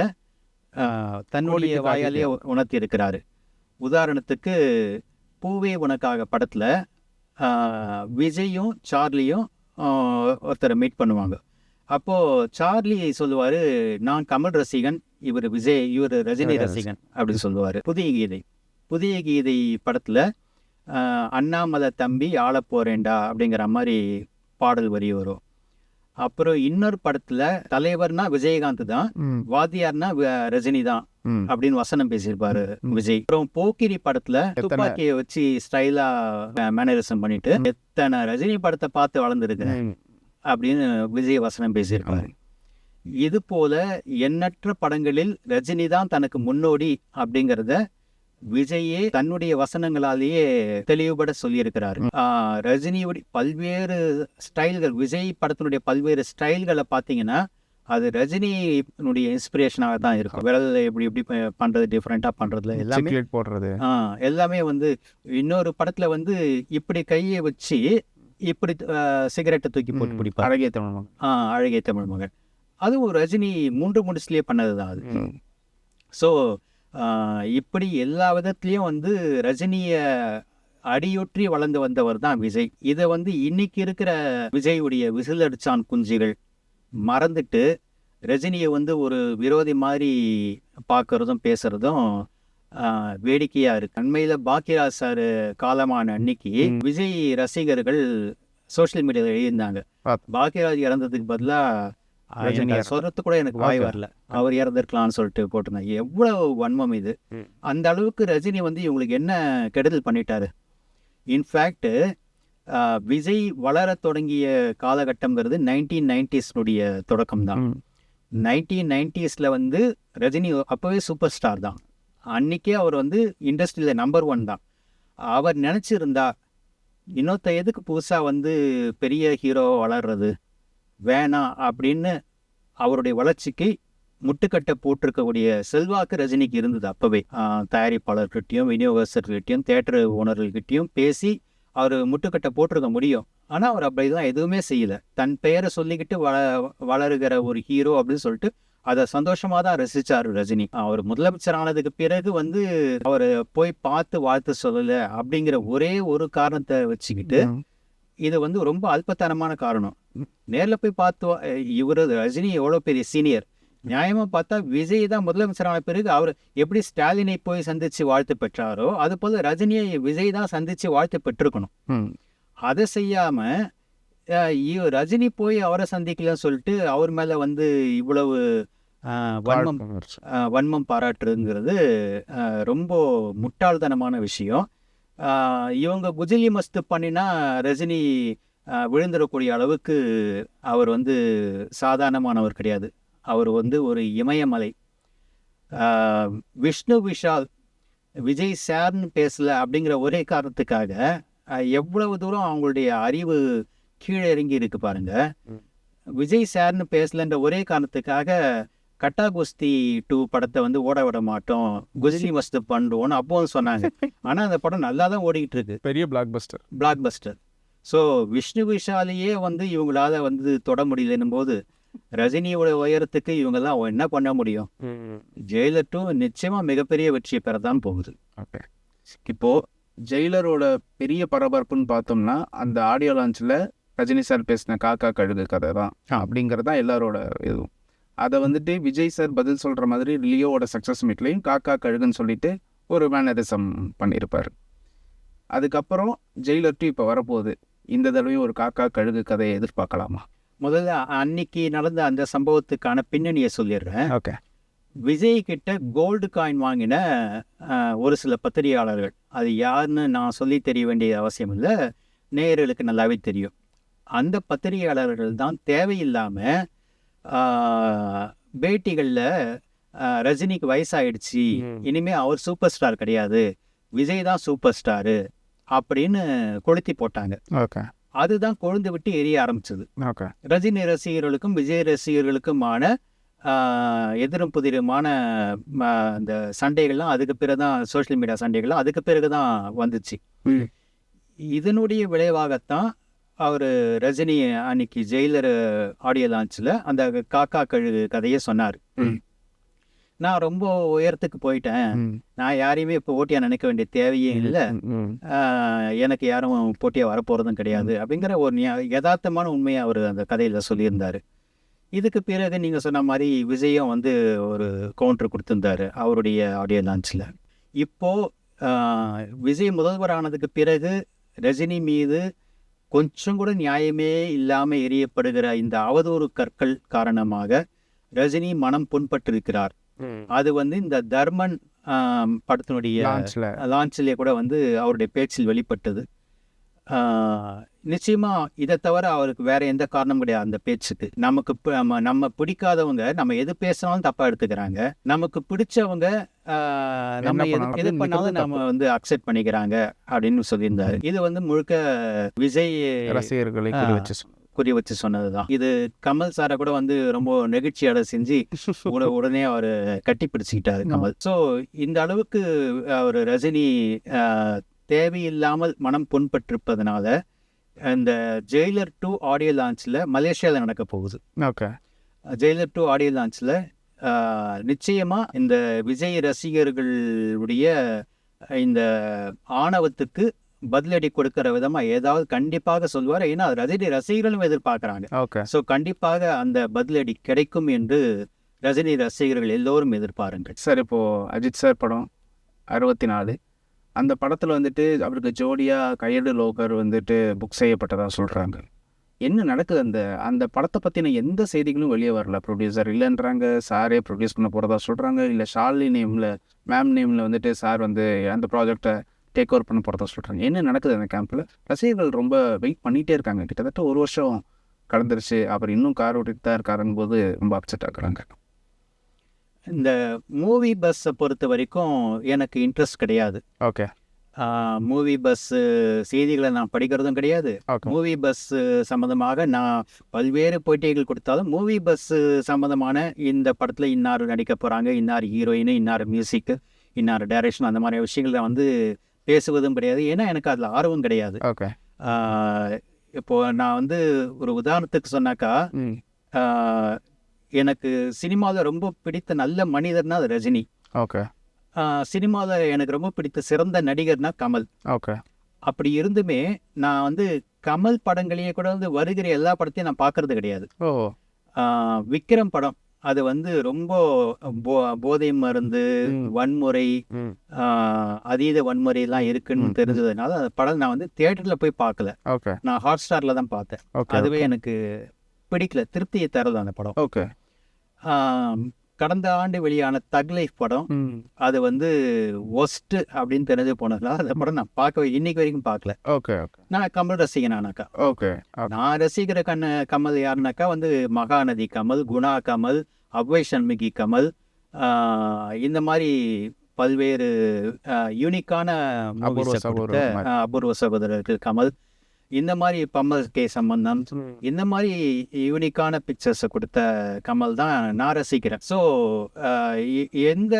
தன்னுடைய வாயாலேயே உணர்த்தி இருக்கிறாரு. உதாரணத்துக்கு பூவே உனக்காக படத்தில் விஜயும் சார்லியும் ஒருத்தரை மீட் பண்ணுவாங்க. அப்போது சார்லி சொல்லுவார், நான் கமல் ரசிகன், இவர் ரஜினி ரசிகன் அப்படின்னு சொல்லுவார். புதிய கீதை படத்தில் அண்ணாமலை தம்பி ஆள போறேன்டா அப்படிங்கிற மாதிரி பாடல் வரி வரும். அப்புறம் இன்னொரு படத்துல தலைவர்னா விஜயகாந்த் தான், வாத்தியார்னா ரஜினி தான் அப்படின்னு வசனம் பேசியிருப்பாரு விஜய். அப்புறம் போக்கிரி படத்துல துப்பாக்கியை வச்சு ஸ்டைலா மேனரிசம் பண்ணிட்டு எத்தனை ரஜினி படத்தை பார்த்து வளர்ந்துருக்கிறேன் அப்படின்னு விஜய் வசனம் பேசியிருப்பாரு. இது போல எண்ணற்ற படங்களில் ரஜினி தான் தனக்கு முன்னோடி அப்படிங்கிறத விஜயே தன்னுடைய வசனங்களாலேயே தெளிவுபட சொல்லியிருக்கிறாரு. ரஜினியுடைய பல்வேறு ஸ்டைல்கள், விஜய் படத்தினுடைய பல்வேறு ஸ்டைல்களை பார்த்தீங்கன்னா அது ரஜினியினுடைய இன்ஸ்பிரேஷனாக தான் இருக்கும். விரல் எப்படி எப்படி பண்றது, டிஃப்ரெண்டா பண்றதுல எல்லாமே போடுறது எல்லாமே வந்து இன்னொரு படத்துல வந்து இப்படி கையை வச்சு இப்படி சிகரெட்டை தூக்கி போட்டு பிடிப்பார். அழகிய தமிழ் மகன். அழகிய தமிழ் மகன் அதுவும் ரஜினி 3 முடிச்சுலேயே பண்ணது தான் அது. ஸோ இப்படி எல்லா விதத்துலேயும் வந்து ரஜினியை அடியொற்றி வளர்ந்து வந்தவர் தான் விஜய். இதை வந்து இன்னைக்கு இருக்கிற விஜயுடைய விசிலடிச்சான் குஞ்சுகள் மறந்துட்டு ரஜினியை வந்து ஒரு விரோதி மாதிரி பார்க்கறதும் பேசுறதும் வேடிக்கையா இருக்கு. அண்மையில் பாக்கியராஜ் சார் காலமான அன்னைக்கு விஜய் ரசிகர்கள் சோசியல் மீடியாவில் எழுதியிருந்தாங்க, பாக்கியராஜ் இறந்ததுக்கு பதிலாக சொல்றது கூட எனக்கு வாய் வரல, அவர் இறந்திருக்கலாம்னு சொல்லிட்டு போட்டிருந்தாங்க. எவ்வளவு வன்மம் இது! அந்த அளவுக்கு ரஜினி வந்து இவங்களுக்கு என்ன கெடுதல் பண்ணிட்டாரு. இன்ஃபேக்ட் விஜய் வளர தொடங்கிய காலகட்டம்ங்கிறது 1990s தொடக்கம் தான். 1990s வந்து ரஜினி அப்போவே சூப்பர் ஸ்டார் தான். அன்னைக்கே அவர் வந்து இண்டஸ்ட்ரியில் நம்பர் 1 தான். அவர் நினச்சிருந்தா இன்னொருத்த எதுக்கு புதுசாக வந்து பெரிய ஹீரோ வளர்றது வேணாம் அப்படின்னு அவருடைய வளர்ச்சிக்கு முட்டுக்கட்டை போட்டிருக்கக்கூடிய செல்வாக்கு ரஜினிக்கு இருந்தது அப்போவே. தயாரிப்பாளர்கிட்டையும் விநியோகஸ்தர்கிட்டையும் தியேட்டர் ஓனர்கள்கிட்டையும் பேசி அவர் முட்டுக்கட்டை போட்டிருக்க முடியும். ஆனால் அவர் அப்படிதான் எதுவுமே செய்யலை. தன் பெயரை சொல்லிக்கிட்டு வளருகிற ஒரு ஹீரோ அப்படின்னு சொல்லிட்டு அதை சந்தோஷமாக தான் ரசித்தார் ரஜினி. அவர் முதலமைச்சர் ஆனதுக்கு பிறகு வந்து அவர் போய் பார்த்து வாழ்த்து சொல்லலை அப்படிங்கிற ஒரே ஒரு காரணத்தை வச்சுக்கிட்டு இது வந்து ரொம்ப அல்பத்தனமான காரணம். நேரில் போய் பார்த்து இவர் ரஜினி எவ்வளோ பெரிய சீனியர், நியாயமாக பார்த்தா விஜய் தான் முதலமைச்சரான பிறகு அவர் எப்படி ஸ்டாலினை போய் சந்தித்து வாழ்த்து பெற்றாரோ அது போல் ரஜினியை விஜய் தான் சந்தித்து வாழ்த்து பெற்றிருக்கணும். அதை செய்யாமல் ரஜினி போய் அவரை சந்திக்கலன்னு சொல்லிட்டு அவர் மேலே வந்து இவ்வளவு வன்மம் பாராட்டுறதுங்கிறது ரொம்ப முட்டாள்தனமான விஷயம். இவங்க குஜிலி மஸ்து பண்ணினா ரஜினி விழுந்துடக்கூடிய அளவுக்கு அவர் வந்து சாதாரணமானவர் கிடையாது. அவர் வந்து ஒரு இமயமலை. விஷ்ணு விஷால் விஜய் சார்னு பேசல அப்படிங்கிற ஒரே காரணத்துக்காக எவ்வளவு தூரம் அவங்களுடைய அறிவு கீழே இறங்கி இருக்கு பாருங்க. விஜய் சார்னு பேசலன்ற ஒரே காரணத்துக்காக கட்டா குஸ்தி 2 படத்தை வந்து ஓட விட மாட்டோம், குஜிலி மஸ்து பண்ணுவோன்னு அப்போவும் சொன்னாங்க. ஆனால் அந்த படம் நல்லா தான் ஓடிக்கிட்டு இருக்கு, பெரிய பிளாக் பஸ்டர். ஸோ விஷ்ணு விஷாலையே வந்து இவங்களால வந்து தொட முடியலன்னும் போது ரஜினியோட உயரத்துக்கு இவங்கெல்லாம் என்ன பண்ண முடியும்? ஜெயிலர் 2 நிச்சயமா மிகப்பெரிய வெற்றியை பெறதான் போகுது. ஓகே, இப்போ ஜெயிலரோட பெரிய பரபரப்புன்னு பார்த்தோம்னா அந்த ஆடியோ லான்ச்சில் ரஜினி சார் பேசின காக்கா கழுகு கதை தான் அப்படிங்கிறது தான் எல்லாரோட இதுவும். அதை வந்துட்டு விஜய் சார் பதில் சொல்கிற மாதிரி லியோவோட சக்ஸஸ் மீட்லையும் காக்கா கழுகுன்னு சொல்லிட்டு ஒரு மேனரிசம் பண்ணியிருப்பார். அதுக்கப்புறம் ஜெயிலர் 2 இப்போ வரப்போகுது. இந்த தடவையும் ஒரு காக்கா கழுகு கதையை எதிர்பார்க்கலாமா? முதல்ல அன்னைக்கு நடந்த அந்த சம்பவத்துக்கான பின்னணியை சொல்லிடுறேன். ஓகே. விஜய் கிட்ட கோல்டு காயின் வாங்கின ஒரு சில பத்திரிகையாளர்கள், அது யாருன்னு நான் சொல்லி தெரிய வேண்டிய அவசியம் இல்லை, நேயர்களுக்கு நல்லாவே தெரியும். அந்த பத்திரிகையாளர்கள் தான் தேவையில்லாமல் பேட்டிகளில் ரஜினிக்கு வயசாயிடுச்சு, இனிமேல் அவர் சூப்பர் ஸ்டார் கிடையாது, விஜய் தான் சூப்பர் ஸ்டாரு அப்படின்னு கொளுத்தி போட்டாங்க. ஓகே. அதுதான் கொழுந்து விட்டு எரிய ஆரம்பிச்சது. ஓகே. ரஜினி ரசிகர்களுக்கும் விஜய் ரசிகர்களுக்குமான எதிரும் புதிருமான அந்த சண்டைகள்லாம் அதுக்கு பிறகு தான், சோஷியல் மீடியா சண்டைகள்லாம் அதுக்கு பிறகு தான் வந்துச்சு. இதனுடைய விளைவாகத்தான் அவர் ரஜினி அன்னைக்கு ஜெயிலர் ஆடியோ லான்ச்சில் அந்த காக்கா கழுகு கதையை சொன்னார். நான் ரொம்ப உயரத்துக்கு போயிட்டேன், நான் யாரையுமே இப்போ போட்டியாக நினைக்க வேண்டிய தேவையே இல்லை, எனக்கு யாரும் போட்டியாக வரப்போகிறதும் கிடையாது அப்படிங்கிற ஒரு யதார்த்தமான உண்மையை அவர் அந்த கதையில் சொல்லியிருந்தார். இதுக்கு பிறகு நீங்கள் சொன்ன மாதிரி விஜயும் வந்து ஒரு கவுண்டர் கொடுத்துருந்தாரு அவருடைய ஆடியோ லான்ச்சில். இப்போது விஜய் முதல்வர் ஆனதுக்கு பிறகு ரஜினி மீது கொஞ்சம் கூட நியாயமே இல்லாமல் எரியப்படுகிற இந்த அவதூறு கற்கள் காரணமாக ரஜினி மனம் புண்பட்டிருக்கிறார். அது வந்து இந்த தர்மன் படத்தினுடைய லான்ச்சிலே கூட வந்து அவருடைய பேச்சில் வெளிப்பட்டது. நிச்சயமா இதை தவிர அவருக்கு வேற எந்த காரணமும் கிடையாது அந்த பேச்சுக்கு. நம்ம பிடிக்காதவங்க நம்ம எது பேசினாலும் தப்பா எடுத்துக்கிறாங்க, நமக்கு பிடிச்சவங்க நம்ம எது பண்ணாலும் நம்ம வந்து அக்செப்ட் பண்ணிக்கிறாங்க அப்படின்னு சொல்லியிருந்தாரு. இது வந்து முழுக்க விஜய் ரசிகர்களை குறி வச்சு சொன்னதுதான். இது கமல் சாரை கூட வந்து ரொம்ப நெகிழ்ச்சியோட செஞ்சு உடனே அவர் கட்டி பிடிச்சுக்கிட்டாரு கமல். ஸோ இந்த அளவுக்கு அவர் ரஜினி தேவையில்லாமல் மனம் புண்பட்டிருப்பதனால இந்த ஜெயிலர் 2 ஆடியோ லான்ச்சில் மலேசியாவில் நடக்க போகுது. ஓகே, ஜெயிலர் 2 ஆடியோ லான்ச்சில் நிச்சயமாக இந்த விஜய் ரசிகர்களுடைய இந்த ஆணவத்துக்கு பதிலடி கொடுக்கிற விதமாக ஏதாவது கண்டிப்பாக சொல்வார். ஏன்னா ரஜினி ரசிகர்களும் எதிர்பார்க்குறாங்க. ஓகே, ஸோ கண்டிப்பாக அந்த பதிலடி கிடைக்கும் என்று ரஜினி ரசிகர்கள் எல்லோரும் எதிர்பாருங்கள். சார், இப்போது அஜித் சார் படம் 64, அந்த படத்தில் வந்துட்டு அவருக்கு ஜோடியாக கையெழு லோகர் வந்துட்டு புக் செய்யப்பட்டதாக சொல்கிறாங்க. என்ன நடக்குது? அந்த படத்தை பற்றின எந்த செய்திகளும் வெளியே வரல. ப்ரொடியூசர் இல்லைன்றாங்க, சாரே ப்ரொடியூஸ் பண்ண போகிறதா சொல்கிறாங்க. இல்லை ஷாலினி நேமில் மேம் நேமில் வந்துட்டு சார் வந்து அந்த ப்ராஜெக்டை டேக் ஓவர் பண்ண போகிறதா சொல்கிறாங்க. என்ன நடக்குது அந்த கேம்பில்? ரசிகர்கள் ரொம்ப வெயிட் பண்ணிகிட்டே இருக்காங்க. கிட்டத்தட்ட 1 வருஷம் கடந்துருச்சு, அவர் இன்னும் கார் ஓட்டிட்டு தான் இருக்காருன்னு போது ரொம்ப அப்செட் ஆகுறாங்க. இந்த மூவி பஸ்ஸை பொறுத்த வரைக்கும் எனக்கு இன்ட்ரெஸ்ட் கிடையாது. ஓகே, மூவி பஸ் செய்திகளை நான் படிக்கிறதும் கிடையாது. மூவி பஸ் சம்மந்தமாக நான் பல்வேறு போட்டிகள் கொடுத்தாலும் மூவி பஸ் சம்மந்தமான இந்த படத்தில் இன்னார் நடிக்க போகிறாங்க, இன்னார் ஹீரோயின், இன்னார் மியூசிக்கு, இன்னார் டைரக்ஷன், அந்த மாதிரி விஷயங்களை வந்து பேசுவதும் கிடையாது. ஏன்னா எனக்கு அதில் ஆர்வம் கிடையாது. ஓகே, இப்போது நான் வந்து ஒரு உதாரணத்துக்கு சொன்னாக்கா, எனக்கு சினிமாவில் ரொம்ப பிடித்த நல்ல மனிதர்னா அது ரஜினி. ஓகே, சினிமாவில் எனக்கு ரொம்ப பிடித்த சிறந்த நடிகர்னா கமல். ஓகே, அப்படி இருந்துமே நான் வந்து கமல் படங்களையே கூட வந்து வருகிற எல்லா படத்தையும் நான் பார்க்கறது கிடையாது. ஓ, விக்ரம் படம் அது வந்து ரொம்ப போதை மருந்து, வன்முறை, அதீத வன்முறையெல்லாம் இருக்குன்னு தெரிஞ்சதுனால அந்த படம் நான் வந்து தியேட்டரில் போய் பார்க்கல. ஓகே, நான் ஹாட் ஸ்டாரில் தான் பார்த்தேன். அதுவே எனக்கு பிடிக்கல, திருப்தியை தரது அந்த படம். ஓகே, கடந்த ஆண்டு வெளியான தக் லைஃப் படம் அது வந்து ஒஸ்ட் அப்படின்னு தெரிஞ்சு போனதுனால அந்த படம் நான் பார்க்கவே இன்னைக்கு வரைக்கும் பார்க்கல. ஓகே, நான் கமல் ரசிகனானாக்கா. ஓகே, நான் ரசிக்கிற கமல் யாருனாக்கா வந்து மகாநதி கமல், குணா கமல், அவ்வை சண்முகி கமல், இந்த மாதிரி பல்வேறு யூனிக்கான அபூர்வ சகோதரர்கள் கமல், இந்த மாதிரி பம்மல் கே சம்பந்தம், இந்த மாதிரி யூனிக்கான பிக்சர்ஸை கொடுத்த கமல் தான் நான் ரசிக்கிறேன். ஸோ எந்த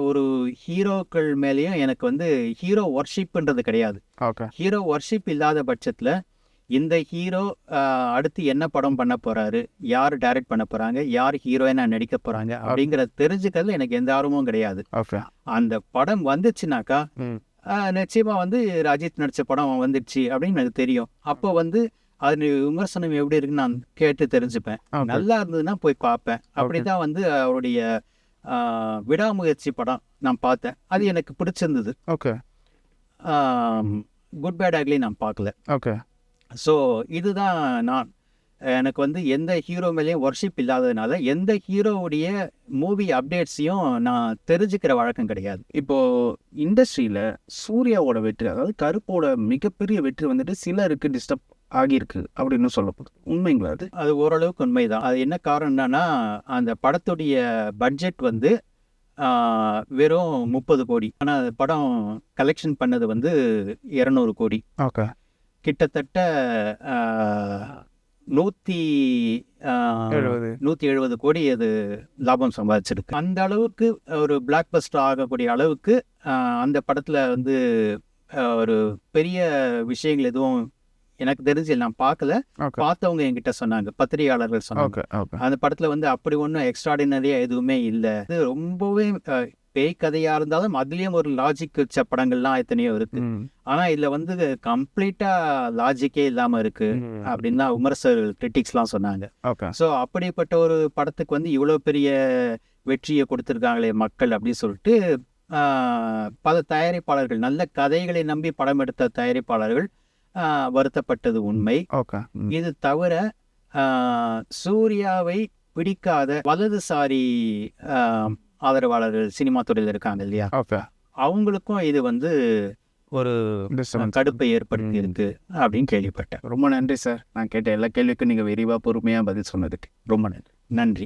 ஒரு ஹீரோக்கள் மேலேயும் எனக்கு வந்து ஹீரோ ஒர்ஷிப்ன்றது கிடையாது. ஹீரோ ஒர்ஷிப் இல்லாத பட்சத்தில் இந்த ஹீரோ அடுத்து என்ன படம் பண்ண போகிறாரு, யார் டைரக்ட் பண்ண போகிறாங்க, யார் ஹீரோயினாக நடிக்க போகிறாங்க அப்படிங்கிறத தெரிஞ்சுக்கிறதுல எனக்கு எந்த ஆர்வமும் கிடையாது. அந்த படம் வந்துச்சுனாக்கா நிச்சயமாக வந்து அஜித் நடித்த படம் வந்துடுச்சு அப்படின்னு எனக்கு தெரியும். அப்போ வந்து அது விமர்சனம் எப்படி இருக்குன்னு நான் கேட்டு தெரிஞ்சுப்பேன். நல்லா இருந்ததுன்னா போய் பார்ப்பேன். அப்படி தான் வந்து அவருடைய விடாமுயற்சி படம் நான் பார்த்தேன், அது எனக்கு பிடிச்சிருந்தது. ஓகே, குட் பேட் அக்லி நான் பார்க்கல. ஓகே, ஸோ இதுதான் நான் எனக்கு வந்து எந்த ஹீரோ மேலேயும் ஒர்ஷிப் இல்லாததுனால எந்த ஹீரோவுடைய மூவி அப்டேட்ஸையும் நான் தெரிஞ்சுக்கிற வழக்கம் கிடையாது. இப்போது இண்டஸ்ட்ரியில் சூர்யாவோட வெற்றி, அதாவது கருப்போட மிகப்பெரிய வெற்றி வந்துட்டு சிலருக்கு டிஸ்டர்ப் ஆகியிருக்கு அப்படின்னு சொல்லப்படுது. உண்மைங்களா? அது ஓரளவுக்கு உண்மைதான். அது என்ன காரணம்னா அந்த படத்துடைய பட்ஜெட் வந்து வெறும் 30 கோடி. ஆனால் படம் கலெக்ஷன் பண்ணது வந்து 200 கோடி. ஓகே, கிட்டத்தட்ட 170 கோடி அது லாபம் சம்பாதிச்சிருக்கு. அந்த அளவுக்கு ஒரு பிளாக் பஸ்டர் ஆகக்கூடிய அளவுக்கு அந்த படத்தில் வந்து ஒரு பெரிய விஷயங்கள் எதுவும் எனக்கு தெரிஞ்சு நான் பார்க்கல. பார்த்தவங்க என்கிட்ட சொன்னாங்க, பத்திரிகையாளர்கள் சொன்னாங்க, அந்த படத்தில் வந்து அப்படி ஒன்றும் எக்ஸ்ட்ராடினரியா எதுவுமே இல்லை. இது ரொம்பவே பேய் கதையா இருந்தாலும் அதுலயும் ஒரு லாஜிக் வச்ச படங்கள்லாம் எத்தனையோ இருக்கு. ஆனா இதுல வந்து கம்ப்ளீட்டா லாஜிக்கே இல்லாம இருக்கு அப்படின்னு தான் விமர்சகர்கள், கிரிட்டிக்ஸ்லாம் சொன்னாங்க. ஸோ அப்படிப்பட்ட ஒரு படத்துக்கு வந்து இவ்வளோ பெரிய வெற்றியை கொடுத்துருக்காங்களே மக்கள் அப்படின்னு சொல்லிட்டு பல தயாரிப்பாளர்கள், நல்ல கதைகளை நம்பி படம் எடுத்த தயாரிப்பாளர்கள் வருத்தப்பட்டது உண்மை. ஓகே. இது தவிர சூர்யாவை பிடிக்காத வலதுசாரி ஆதரவாளர்கள் சினிமா துறையில் இருக்காங்க இல்லையா, ஓகே. அவங்களுக்கும் இது வந்து ஒரு கடுப்பை ஏற்படுத்தி இருக்கு அப்படின்னு கேள்விப்பட்டேன். ரொம்ப நன்றி சார். நான் கேட்ட எல்லா கேள்விக்கும் நீங்கள் விரிவாக பொறுமையாக பதில் சொன்னதுக்கு ரொம்ப நன்றி. நன்றி.